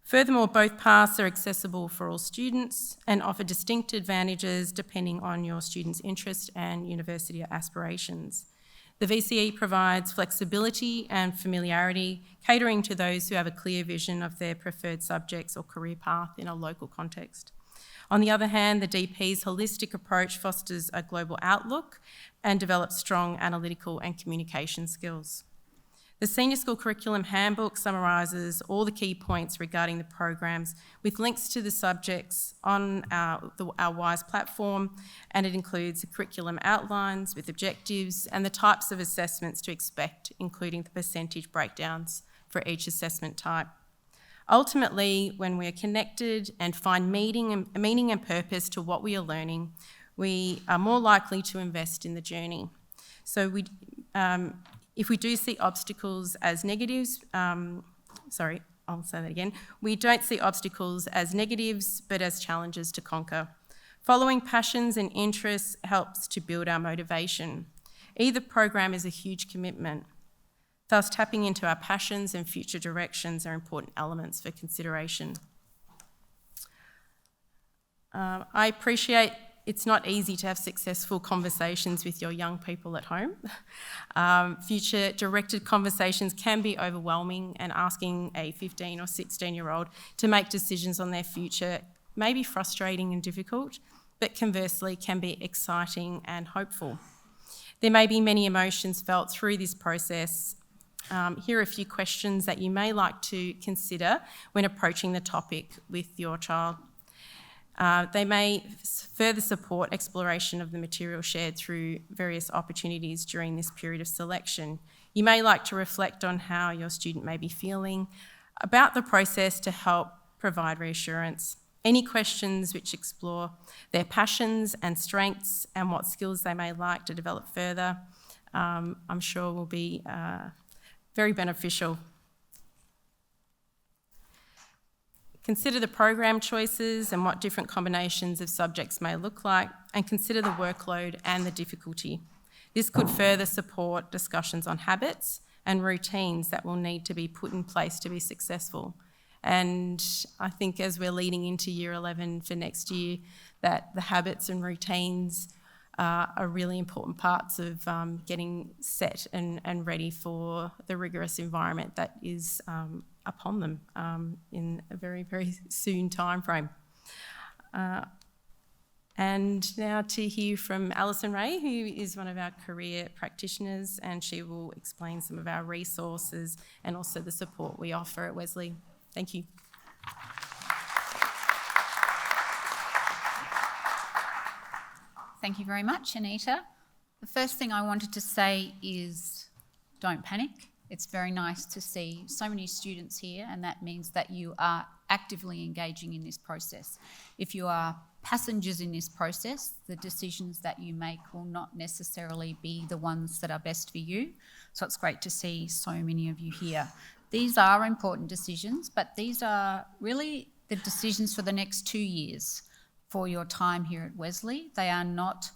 Furthermore, both paths are accessible for all students and offer distinct advantages depending on your student's interest and university aspirations. The VCE provides flexibility and familiarity, catering to those who have a clear vision of their preferred subjects or career path in a local context. On the other hand, the DP's holistic approach fosters a global outlook and develops strong analytical and communication skills. The Senior School Curriculum Handbook summarises all the key points regarding the programs with links to the subjects on our WISE platform, and it includes the curriculum outlines with objectives and the types of assessments to expect, including the percentage breakdowns for each assessment type. Ultimately, when we are connected and find meaning and purpose to what we are learning, we are more likely to invest in the journey. So if we do see obstacles as negatives, we don't see obstacles as negatives, but as challenges to conquer. Following passions and interests helps to build our motivation. Either program is a huge commitment. Thus, tapping into our passions and future directions are important elements for consideration. I appreciate it's not easy to have successful conversations with your young people at home. Future directed conversations can be overwhelming, and asking a 15 or 16-year-old to make decisions on their future may be frustrating and difficult, but conversely can be exciting and hopeful. There may be many emotions felt through this process. Here are a few questions that you may like to consider when approaching the topic with your child. They may further support exploration of the material shared through various opportunities during this period of selection. You may like to reflect on how your student may be feeling about the process to help provide reassurance. Any questions which explore their passions and strengths and what skills they may like to develop further, I'm sure will be very beneficial. Consider the program choices and what different combinations of subjects may look like, and consider the workload and the difficulty. This could further support discussions on habits and routines that will need to be put in place to be successful. And I think as we're leading into Year 11 for next year, that the habits and routines are really important parts of getting set and ready for the rigorous environment that is upon them in a very, very soon timeframe. And now to hear from Alison Ray, who is one of our career practitioners, and she will explain some of our resources and also the support we offer at Wesley. Thank you. Thank you very much, Anita. The first thing I wanted to say is don't panic. It's very nice to see so many students here, and that means that you are actively engaging in this process. If you are passengers in this process, the decisions that you make will not necessarily be the ones that are best for you. So it's great to see so many of you here. These are important decisions, but these are really the decisions for the next 2 years for your time here at Wesley. They are not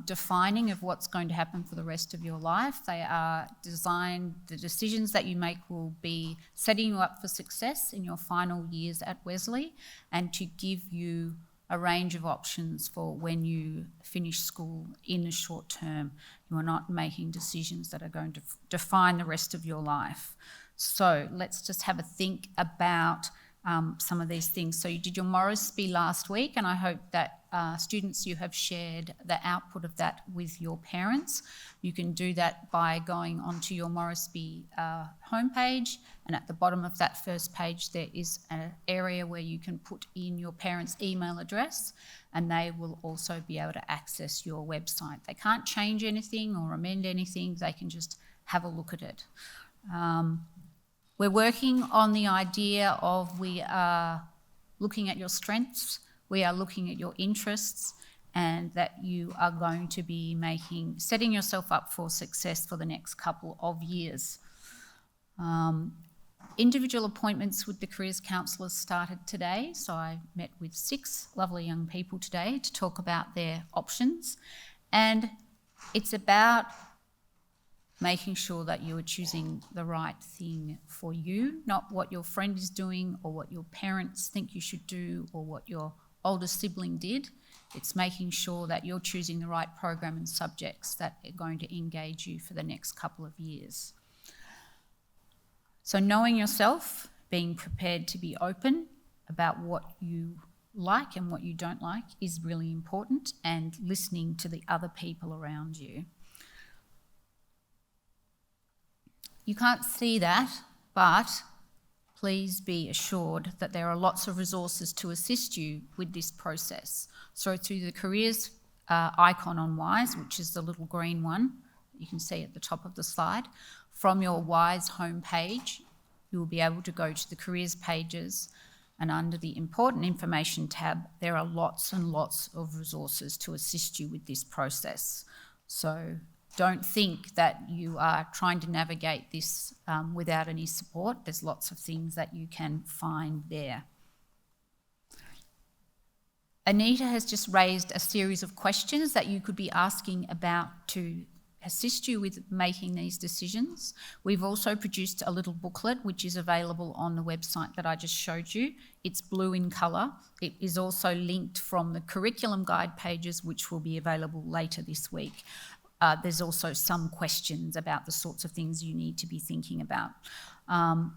defining of what's going to happen for the rest of your life. They are designed, the decisions that you make will be setting you up for success in your final years at Wesley and to give you a range of options for when you finish school in the short term. You are not making decisions that are going to define the rest of your life. So let's just have a think about some of these things. So you did your Morrisby last week, and I hope that students, you have shared the output of that with your parents. You can do that by going onto your Morrisby homepage, and at the bottom of that first page there is an area where you can put in your parents' email address, and they will also be able to access your website. They can't change anything or amend anything, they can just have a look at it. We're working on the idea of we are looking at your strengths, we are looking at your interests, and that you are going to be setting yourself up for success for the next couple of years. Individual appointments with the careers counsellors started today, so I met with 6 lovely young people today to talk about their options, and it's about making sure that you are choosing the right thing for you, not what your friend is doing or what your parents think you should do or what your older sibling did. It's making sure that you're choosing the right program and subjects that are going to engage you for the next couple of years. So knowing yourself, being prepared to be open about what you like and what you don't like is really important, and listening to the other people around you. You can't see that, but please be assured that there are lots of resources to assist you with this process. So through the careers icon on WISE, which is the little green one you can see at the top of the slide, from your WISE homepage, you will be able to go to the careers pages, and under the important information tab, there are lots and lots of resources to assist you with this process. So don't think that you are trying to navigate this without any support. There's lots of things that you can find there. Anita has just raised a series of questions that you could be asking about to assist you with making these decisions. We've also produced a little booklet which is available on the website that I just showed you. It's blue in colour. It is also linked from the curriculum guide pages, which will be available later this week. There's also some questions about the sorts of things you need to be thinking about.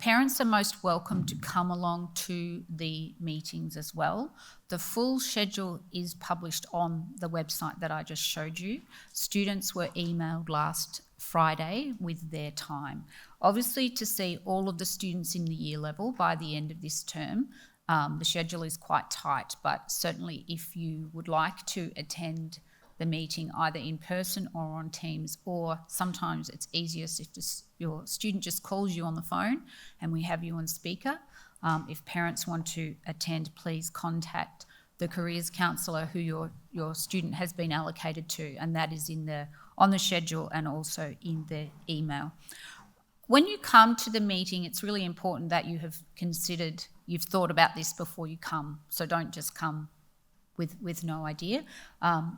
Parents are most welcome to come along to the meetings as well. The full schedule is published on the website that I just showed you. Students were emailed last Friday with their time. Obviously, to see all of the students in the year level by the end of this term, the schedule is quite tight, but certainly if you would like to attend the meeting either in person or on Teams, or sometimes it's easiest if your student just calls you on the phone and we have you on speaker. If parents want to attend, please contact the careers counsellor who your student has been allocated to, and that is on the schedule and also in the email. When you come to the meeting, it's really important that you've thought about this before you come, so don't just come with no idea.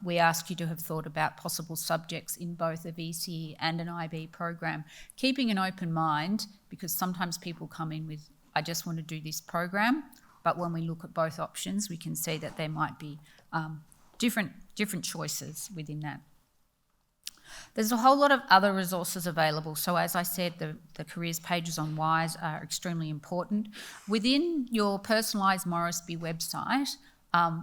We ask you to have thought about possible subjects in both a VCE and an IB program, keeping an open mind, because sometimes people come in with, I just want to do this program, but when we look at both options, we can see that there might be different choices within that. There's a whole lot of other resources available. So as I said, the careers pages on WISE are extremely important. Within your personalised Moresby website,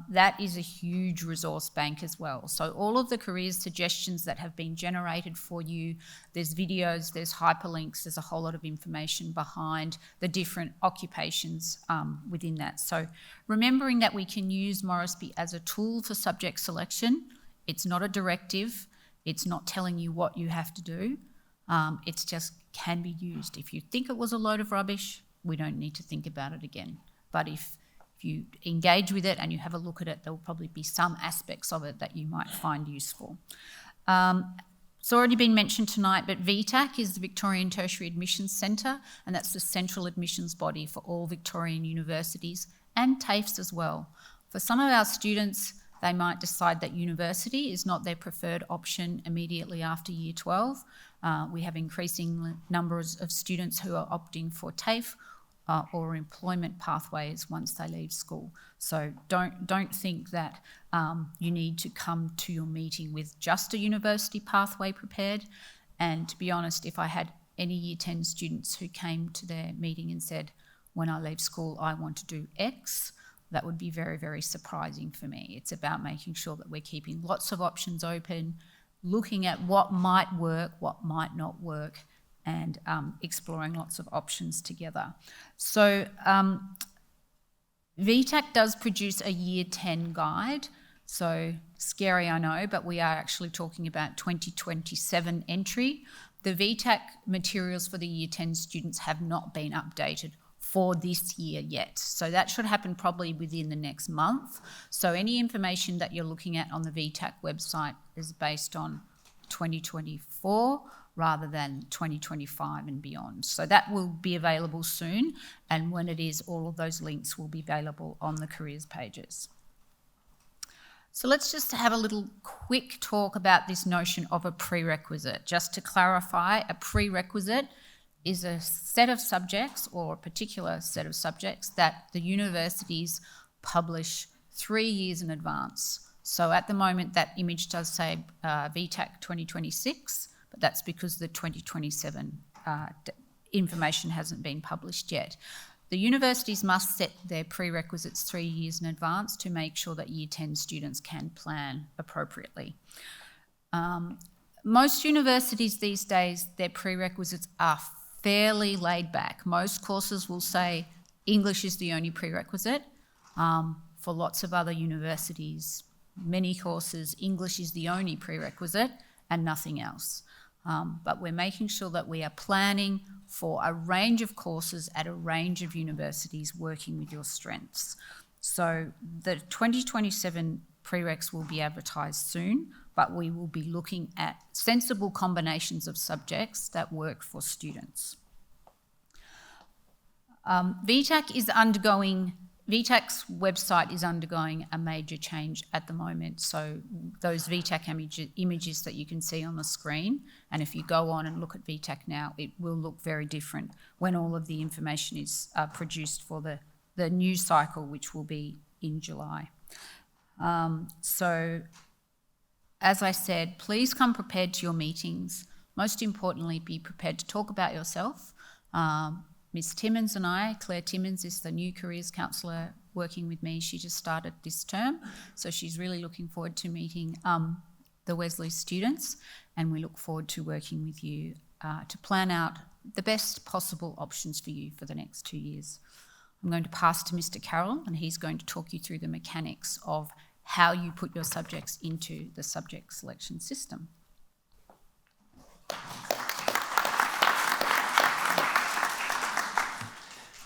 that is a huge resource bank as well. So all of the careers suggestions that have been generated for you, there's videos, there's hyperlinks, there's a whole lot of information behind the different occupations within that. So remembering that we can use Moresby as a tool for subject selection. It's not a directive. It's not telling you what you have to do. It's just can be used. If you think it was a load of rubbish, we don't need to think about it again. But if you engage with it and you have a look at it, there will probably be some aspects of it that you might find useful. It's already been mentioned tonight, but VTAC is the Victorian Tertiary Admissions Centre, and that's the central admissions body for all Victorian universities and TAFEs as well. For some of our students, they might decide that university is not their preferred option immediately after Year 12. We have increasing numbers of students who are opting for TAFE or employment pathways once they leave school. So don't think that you need to come to your meeting with just a university pathway prepared. And to be honest, if I had any Year 10 students who came to their meeting and said, when I leave school, I want to do X, that would be very, very surprising for me. It's about making sure that we're keeping lots of options open, looking at what might work, what might not work, and exploring lots of options together. So VTAC does produce a Year 10 guide. So scary, I know, but we are actually talking about 2027 entry. The VTAC materials for the Year 10 students have not been updated for this year yet. So that should happen probably within the next month. So any information that you're looking at on the VTAC website is based on 2024 rather than 2025 and beyond. So that will be available soon, and when it is, all of those links will be available on the careers pages. So let's just have a little quick talk about this notion of a prerequisite. Just to clarify, a prerequisite is a set of subjects or a particular set of subjects that the universities publish 3 years in advance. So at the moment that image does say VTAC 2026, but that's because the 2027 information hasn't been published yet. The universities must set their prerequisites 3 years in advance to make sure that Year 10 students can plan appropriately. Most universities these days, their prerequisites are fairly laid back. Most courses will say English is the only prerequisite. For lots of other universities, many courses, English is the only prerequisite and nothing else. But we're making sure that we are planning for a range of courses at a range of universities working with your strengths. So the 2027 prereqs will be advertised soon, but we will be looking at sensible combinations of subjects that work for students. VTAC's website is undergoing a major change at the moment. So those VTAC images that you can see on the screen, and if you go on and look at VTAC now, it will look very different when all of the information is produced for the new cycle, which will be in July. So as I said, please come prepared to your meetings. Most importantly, be prepared to talk about yourself. Ms Timmins and I, Claire Timmins is the new careers counsellor working with me. She just started this term, so she's really looking forward to meeting the Wesley students, and we look forward to working with you to plan out the best possible options for you for the next 2 years. I'm going to pass to Mr Carroll, and he's going to talk you through the mechanics of how you put your subjects into the subject selection system.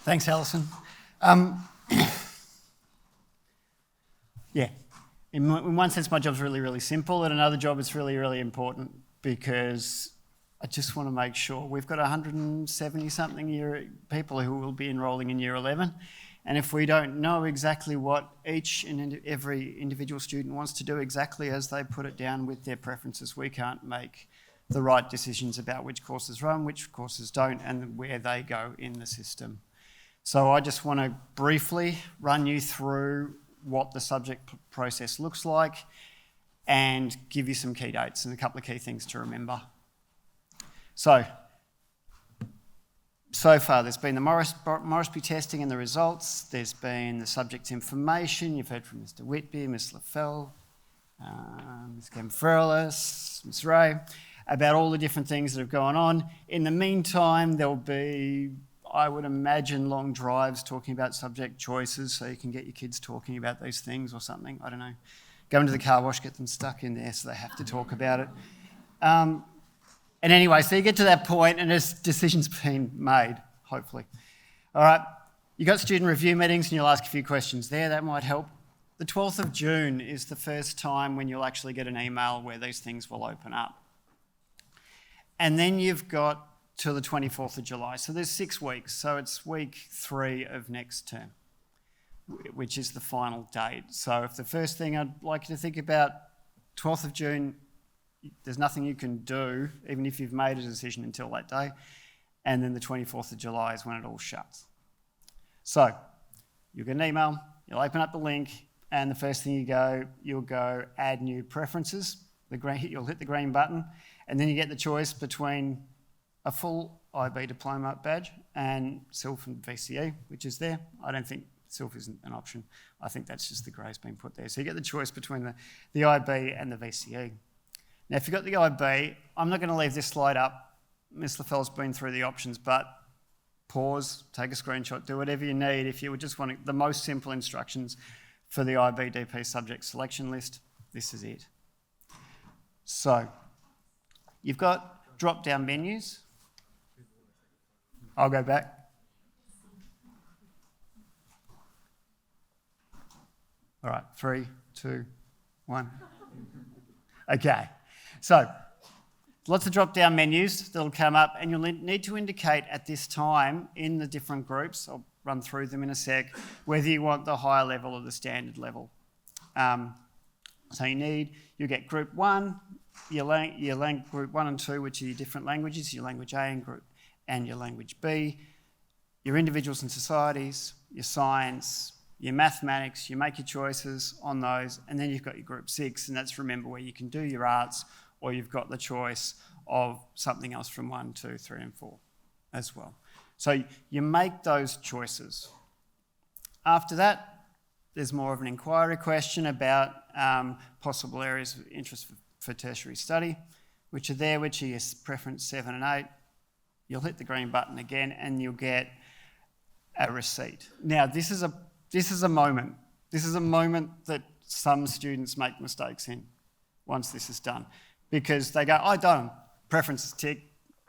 Thanks, Alison. Yeah, in one sense my job's really, really simple. In another job it's really, really important because I just want to make sure we've got 170-something people who will be enrolling in Year 11, And if we don't know exactly what each and every individual student wants to do exactly as they put it down with their preferences, we can't make the right decisions about which courses run, which courses don't, and where they go in the system. So I just want to briefly run you through what the subject process looks like and give you some key dates and a couple of key things to remember. So far there's been the Moresby testing and the results, there's been the subject information, you've heard from Mr. Whitby, Ms. Lafell, Ms. Gamfrelis, Ms. Ray, about all the different things that have gone on. In the meantime, there'll be, I would imagine, long drives talking about subject choices, so you can get your kids talking about those things or something, I don't know. Go into the car wash, get them stuck in there so they have to talk about it. And anyway, so you get to that point and there's decisions being made, hopefully. All right, you got student review meetings and you'll ask a few questions there, that might help. The 12th of June is the first time when you'll actually get an email where these things will open up. And then you've got till the 24th of July. So there's 6 weeks. So it's week 3 of next term, which is the final date. So if the first thing I'd like you to think about, 12th of June, there's nothing you can do, even if you've made a decision until that day. And then the 24th of July is when it all shuts. So you'll get an email, you'll open up the link, and the first thing you'll go add new preferences. You'll hit the green button, and then you get the choice between a full IB diploma badge and SILF and VCE, which is there. I don't think SILF isn't an option. I think that's just the grey's been put there. So you get the choice between the IB and the VCE. Now, if you've got the IB, I'm not going to leave this slide up. Ms. Lafell's been through the options, but pause, take a screenshot, do whatever you need. If you would just want the most simple instructions for the IB DP subject selection list, this is it. So you've got drop-down menus. I'll go back. All right, 3, 2, 1. Okay, so lots of drop-down menus that'll come up, and you'll need to indicate at this time in the different groups, I'll run through them in a sec, whether you want the higher level or the standard level. So you get group 1, your group 1 and 2, which are your different languages, your language A and your language B, your individuals and societies, your science, your mathematics, you make your choices on those, and then you've got your group 6, and that's, remember, where you can do your arts, or you've got the choice of something else from 1, 2, 3 and 4 as well. So you make those choices. After that, there's more of an inquiry question about possible areas of interest for tertiary study, which are there, which are your preference 7 and 8. You'll hit the green button again and you'll get a receipt. Now, this is a moment. This is a moment that some students make mistakes in once this is done, because they go, "I done, preferences tick,"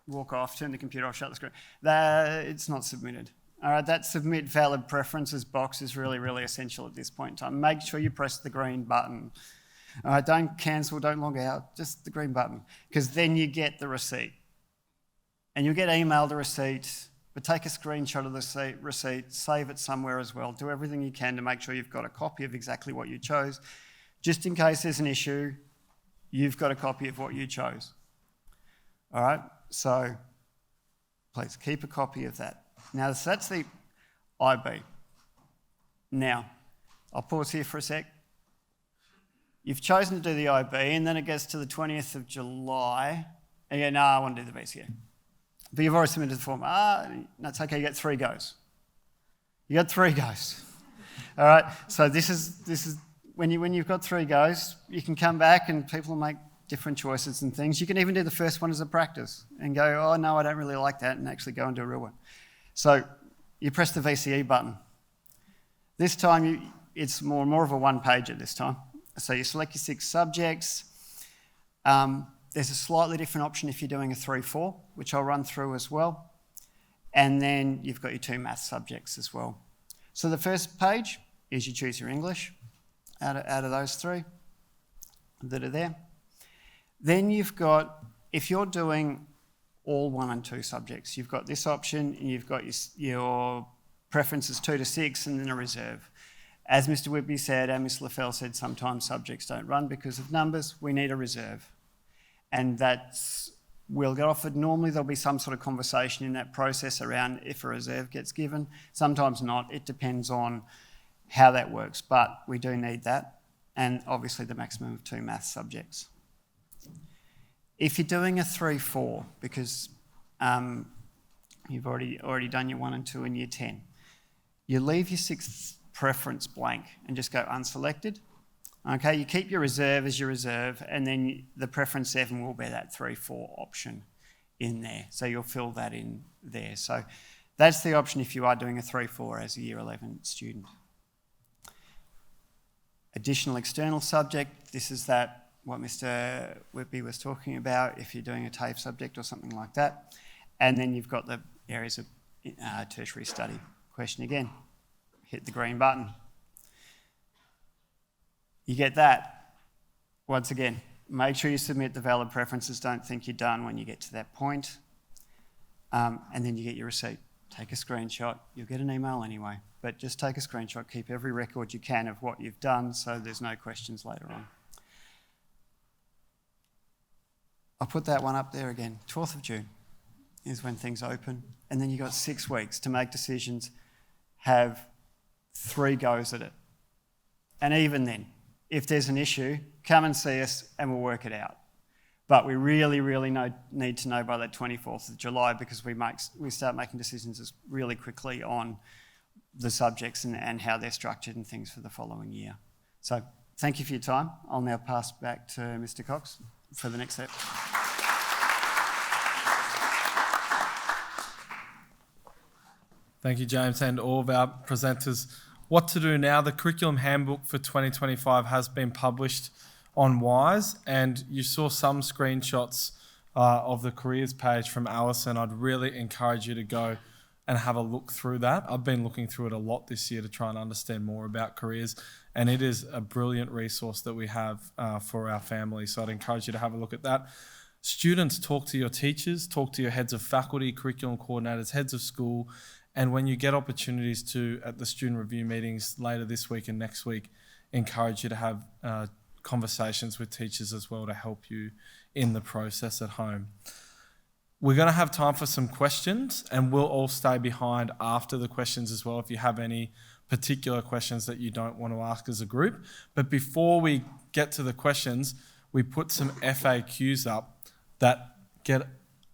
walk off, turn the computer off, shut the screen. It's not submitted. All right, that submit valid preferences box is really, really essential at this point in time. Make sure you press the green button. All right, don't cancel, don't log out, just the green button, because then you get the receipt. And you'll get emailed a receipt, but take a screenshot of the receipt, save it somewhere as well. Do everything you can to make sure you've got a copy of exactly what you chose. Just in case there's an issue, you've got a copy of what you chose. All right, so please keep a copy of that. Now, so that's the IB. Now, I'll pause here for a sec. You've chosen to do the IB, and then it gets to the 20th of July, and you go, "No, I want to do the VCA." But you've already submitted the form. No, it's okay, you get 3 goes. You got 3 goes. All right, so this is when you've got 3 goes, you can come back and people will make different choices and things. You can even do the first one as a practice and go, "Oh, no, I don't really like that," and actually go and do a real one. So you press the VCE button. This time, it's more of a one-pager this time. So you select your 6 subjects. There's a slightly different option if you're doing a 3-4, which I'll run through as well. And then you've got your 2 maths subjects as well. So the first page is you choose your English out of those 3 that are there. Then you've got, if you're doing all 1 and 2 subjects, you've got this option, and you've got your preferences 2 to 6, and then a reserve. As Mr. Whitby said, and Ms. Lafell said, sometimes subjects don't run because of numbers. We need a reserve. And we'll get offered, normally there'll be some sort of conversation in that process around if a reserve gets given. Sometimes not, it depends on how that works, but we do need that. And obviously the maximum of 2 maths subjects. If you're doing a 3-4, because you've already done your 1 and 2 in year 10, you leave your 6th preference blank and just go unselected. Okay, you keep your reserve as your reserve, and then the preference 7 will be that 3-4 option in there. So you'll fill that in there. So that's the option if you are doing a 3-4 as a year 11 student. Additional external subject, this is what Mr. Whitby was talking about if you're doing a TAFE subject or something like that. And then you've got the areas of tertiary study. Question again, hit the green button. You get that. Once again, make sure you submit the valid preferences. Don't think you're done when you get to that point. And then you get your receipt. Take a screenshot. You'll get an email anyway, but just take a screenshot. Keep every record you can of what you've done so there's no questions later on. I'll put that one up there again. 12th of June is when things open. And then you've got 6 weeks to make decisions, have 3 goes at it. And even then, if there's an issue, come and see us and we'll work it out. But we really, really need to know by that 24th of July because we start making decisions really quickly on the subjects and how they're structured and things for the following year. So thank you for your time. I'll now pass back to Mr. Cox for the next step. Thank you, James, and all of our presenters. What to do now? The curriculum handbook for 2025 has been published on Wise, and you saw some screenshots of the careers page from Alison. I'd really encourage you to go and have a look through that. I've been looking through it a lot this year to try and understand more about careers, and it is a brilliant resource that we have for our family. So I'd encourage you to have a look at that. Students, talk to your teachers, talk to your heads of faculty, curriculum coordinators, heads of school, and when you get opportunities to, at the student review meetings later this week and next week, encourage you to have conversations with teachers as well to help you in the process at home. We're going to have time for some questions, and we'll all stay behind after the questions as well if you have any particular questions that you don't want to ask as a group. But before we get to the questions, we put some FAQs up that get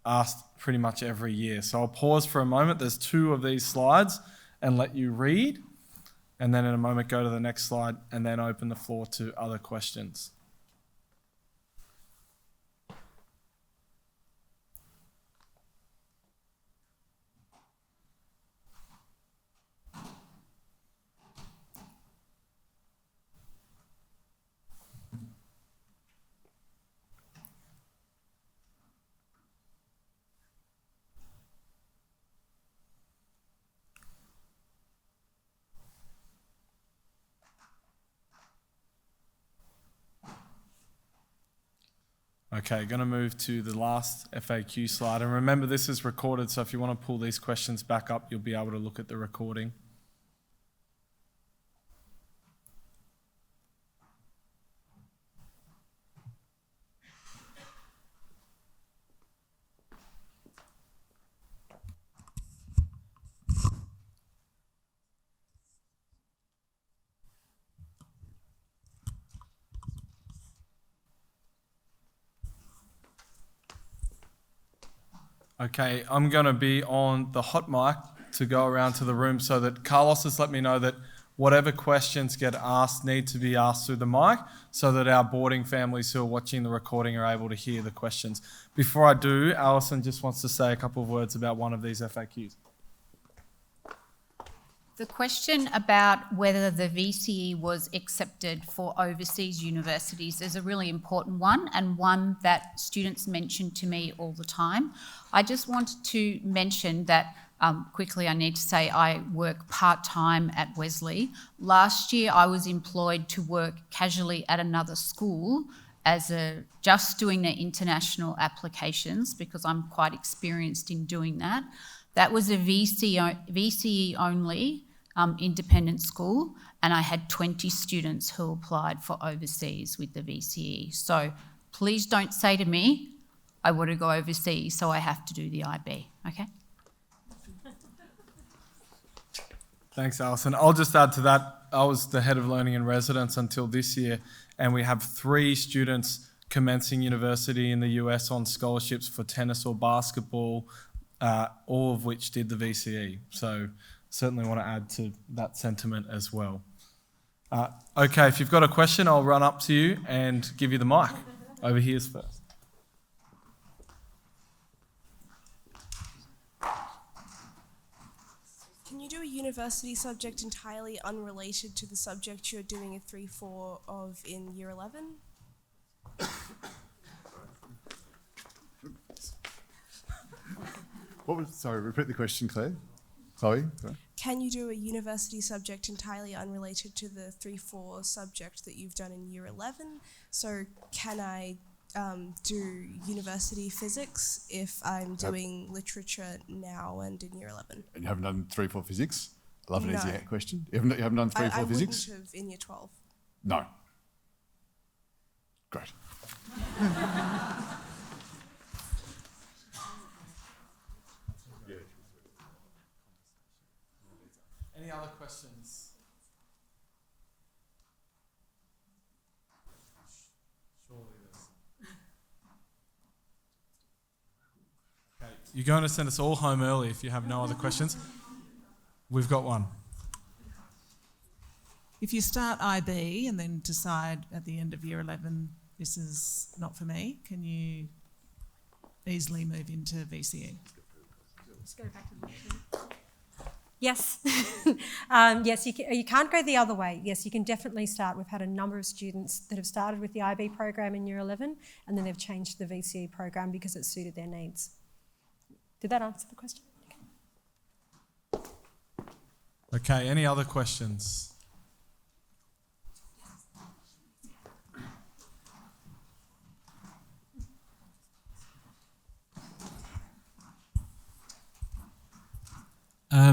asked pretty much every year. So I'll pause for a moment. There's 2 of these slides and let you read, and then in a moment go to the next slide and then open the floor to other questions. Okay, going to move to the last FAQ slide. And remember, this is recorded, so if you want to pull these questions back up, you'll be able to look at the recording. Okay, I'm going to be on the hot mic to go around to the room so that Carlos has let me know that whatever questions get asked need to be asked through the mic so that our boarding families who are watching the recording are able to hear the questions. Before I do, Alison just wants to say a couple of words about one of these FAQs. The question about whether the VCE was accepted for overseas universities is a really important one, and one that students mention to me all the time. I just wanted to mention that quickly I need to say I work part-time at Wesley. Last year I was employed to work casually at another school just doing their international applications because I'm quite experienced in doing that. That was a VCE only independent school, and I had 20 students who applied for overseas with the VCE. So please don't say to me, I want to go overseas, so I have to do the IB, okay? Thanks, Alison. I'll just add to that. I was the head of learning in residence until this year, and we have 3 students commencing university in the US on scholarships for tennis or basketball, all of which did the VCE. So certainly want to add to that sentiment as well. Okay, if you've got a question, I'll run up to you and give you the mic. Over here's first. Can you do a university subject entirely unrelated to the subject you're doing a 3-4 of in Year 11? Sorry, repeat the question, Claire. Sorry. Can you do a university subject entirely unrelated to the 3-4 subject that you've done in Year 11? So can I do university physics if I'm doing literature now and in Year 11? And you haven't done 3-4 physics? I love an No. easy question. You haven't done 3-4 I physics? wouldn't have in Year 12. No. Great. Any other questions? Surely there's. Okay, you're going to send us all home early if you have no other questions. We've got one. If you start IB and then decide at the end of Year 11, this is not for me, can you easily move into VCE? Just go back to the machine. Yes. Yes, you can't go the other way. Yes, you can definitely start. We've had a number of students that have started with the IB program in Year 11 and then they've changed to the VCE program because it suited their needs. Did that answer the question? Okay, any other questions?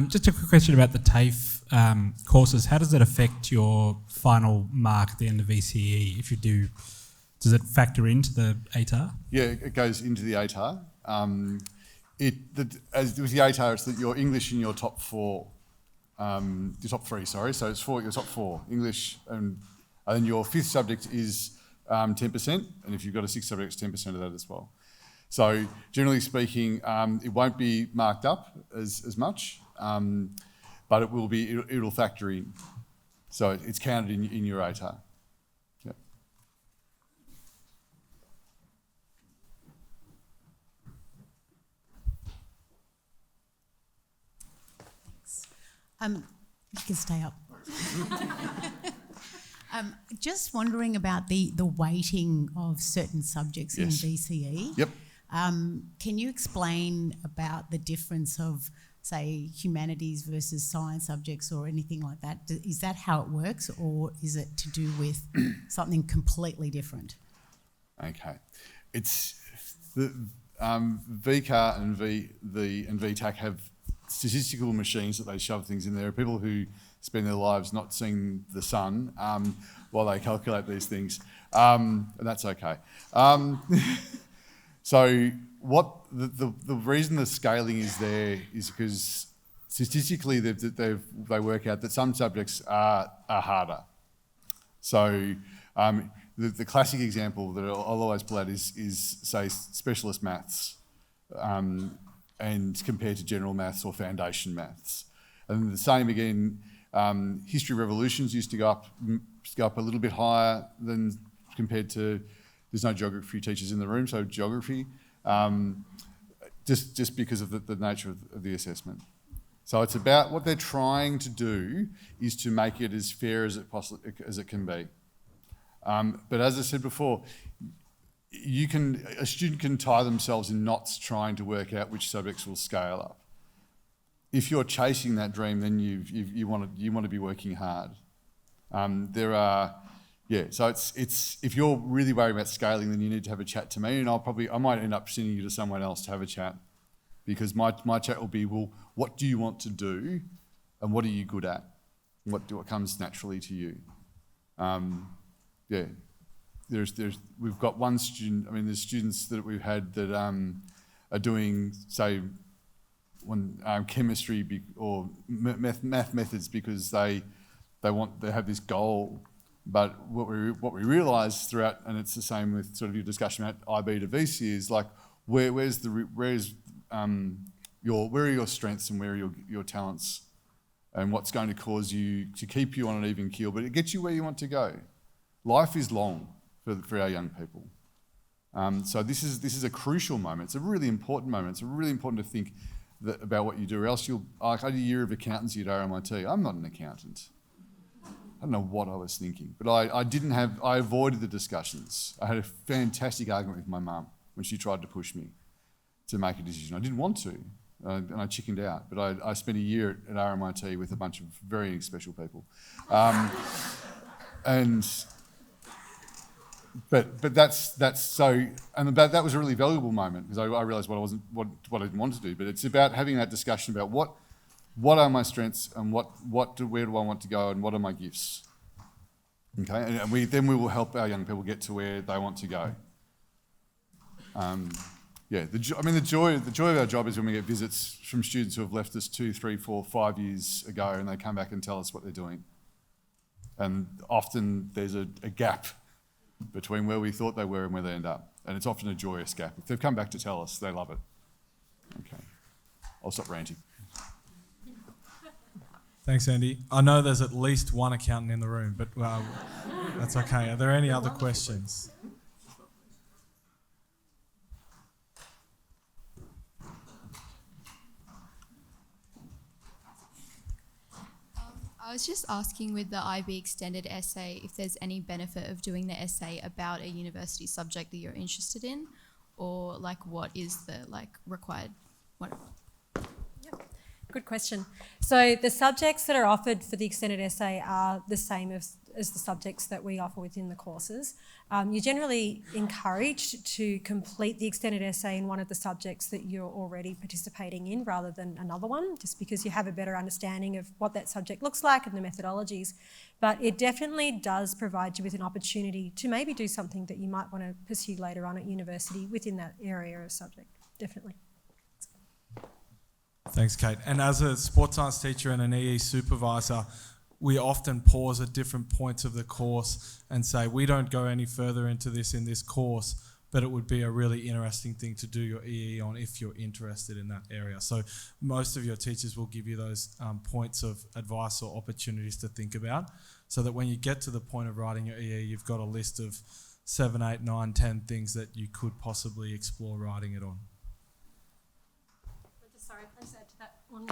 Just a quick question about the TAFE courses. How does that affect your final mark at the end of VCE? If you do, does it factor into the ATAR? Yeah, it goes into the ATAR. As with the ATAR, it's that your English in your top 4, your top 3, sorry. So it's for your top 4 English, and then your 5th subject is 10%, and if you've got a 6th subject, it's 10% of that as well. So generally speaking, it won't be marked up as much, but it will be. It'll factor in. So it's counted in your ATAR. Yep. You can stay up. Just wondering about the weighting of certain subjects in VCE. Yep. Can you explain about the difference of, say, humanities versus science subjects or anything like that? Is that how it works, or is it to do with something completely different? Okay. It's the VCAR and VTAC have statistical machines that they shove things in there. People who spend their lives not seeing the sun while they calculate these things, and that's okay. So what the reason the scaling is there is because statistically they work out that some subjects are harder. So the classic example that I'll always pull out is say specialist maths, and compared to general maths or foundation maths. And the same again, history revolutions used to go up a little bit higher than compared to. There's no geography teachers in the room, so geography, just because of the nature of the assessment. So it's about what they're trying to do is to make it as fair as it can be. But as I said before, a student can tie themselves in knots trying to work out which subjects will scale up. If you're chasing that dream, then you want to be working hard. So it's if you're really worried about scaling, then you need to have a chat to me, and I might end up sending you to someone else to have a chat, because my chat will be, well, what do you want to do and what are you good at? What comes naturally to you? We've got one student, there's students that we've had that are doing, say, chemistry or math methods because they have this goal. But what we realise throughout, and it's the same with sort of your discussion about IB to VC, is like where are your strengths and where are your talents, and what's going to cause you to keep you on an even keel, but it gets you where you want to go. Life is long for our young people. So this is a crucial moment. It's a really important moment. It's really important to think about what you do, or else I had a year of accountancy at RMIT. I'm not an accountant. I don't know what I was thinking, but I avoided the discussions. I had a fantastic argument with my mum when she tried to push me to make a decision. I didn't want to, and I chickened out, but I spent a year at RMIT with a bunch of very special people. But that's so, and that was a really valuable moment because I realised what I didn't want to do. But it's about having that discussion about what are my strengths and where do I want to go and what are my gifts. Okay, and we will help our young people get to where they want to go. The joy of our job is when we get visits from students who have left us 2, 3, 4, 5 years ago, and they come back and tell us what they're doing. And often there's a gap between where we thought they were and where they end up. And it's often a joyous gap. If they've come back to tell us, they love it. Okay. I'll stop ranting. Thanks, Andy. I know there's at least one accountant in the room, but that's okay. Are there any other questions? I was just asking with the IB extended essay if there's any benefit of doing the essay about a university subject that you're interested in, or like what is the required whatever. Good question. So the subjects that are offered for the extended essay are the same as the subjects that we offer within the courses. You're generally encouraged to complete the extended essay in one of the subjects that you're already participating in rather than another one, just because you have a better understanding of what that subject looks like and the methodologies. But it definitely does provide you with an opportunity to maybe do something that you might want to pursue later on at university within that area of subject, definitely. Thanks, Kate. And as a sports science teacher and an EE supervisor, we often pause at different points of the course and say, we don't go any further into this in this course, but it would be a really interesting thing to do your EE on if you're interested in that area. So most of your teachers will give you those points of advice or opportunities to think about, so that when you get to the point of writing your EE, you've got a list of 7, 8, 9, 10 things that you could possibly explore writing it on. Sorry, please add to that one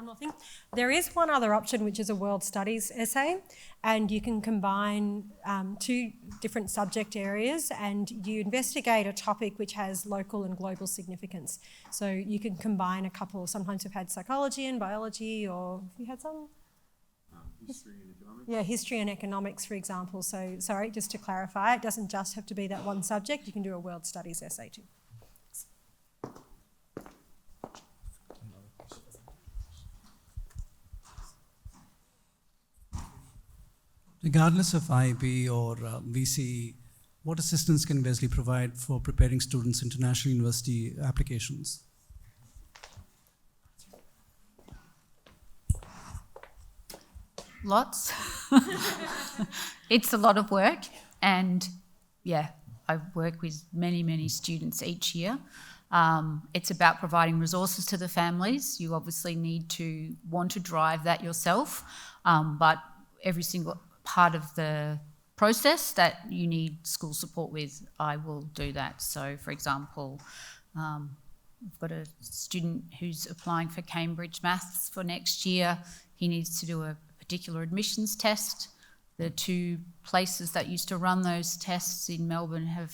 more thing. There is one other option, which is a world studies essay, and you can combine 2 different subject areas and you investigate a topic which has local and global significance. So you can combine a couple. Sometimes we've had psychology and biology, or have you had some? History and economics. Yeah, history and economics, for example. So, sorry, just to clarify, it doesn't just have to be that one subject. You can do a world studies essay too. Regardless of IB or VC, what assistance can Wesley provide for preparing students' international university applications? Lots. It's a lot of work, and yeah, I work with many students each year. It's about providing resources to the families. You obviously need to want to drive that yourself, but every single part of the process that you need school support with, I will do that. So, for example, we've got a student who's applying for Cambridge Maths for next year. He needs to do a particular admissions test. The 2 places that used to run those tests in Melbourne have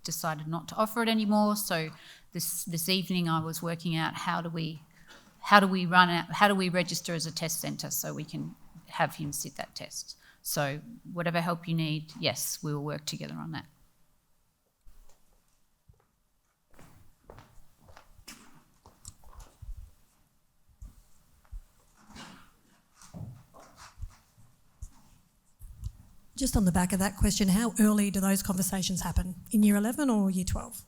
decided not to offer it anymore. So this evening I was working out how do we register as a test centre so we can have him sit that test. So whatever help you need, yes, we will work together on that. Just on the back of that question, how early do those conversations happen? In Year 11 or Year 12?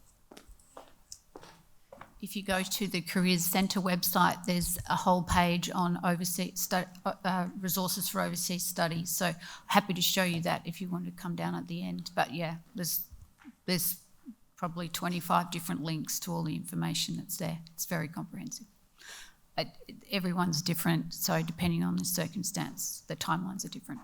If you go to the Careers Centre website, there's a whole page on resources for overseas studies. So happy to show you that if you want to come down at the end. But yeah, there's probably 25 different links to all the information that's there. It's very comprehensive. Everyone's different, so depending on the circumstance, the timelines are different.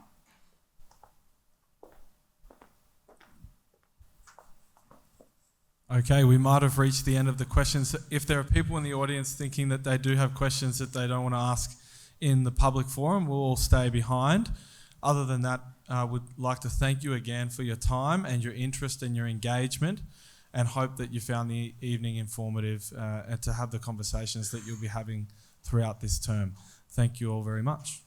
Okay, we might have reached the end of the questions. If there are people in the audience thinking that they do have questions that they don't want to ask in the public forum, we'll all stay behind. Other than that, I would like to thank you again for your time and your interest and your engagement, and hope that you found the evening informative and to have the conversations that you'll be having throughout this term. Thank you all very much.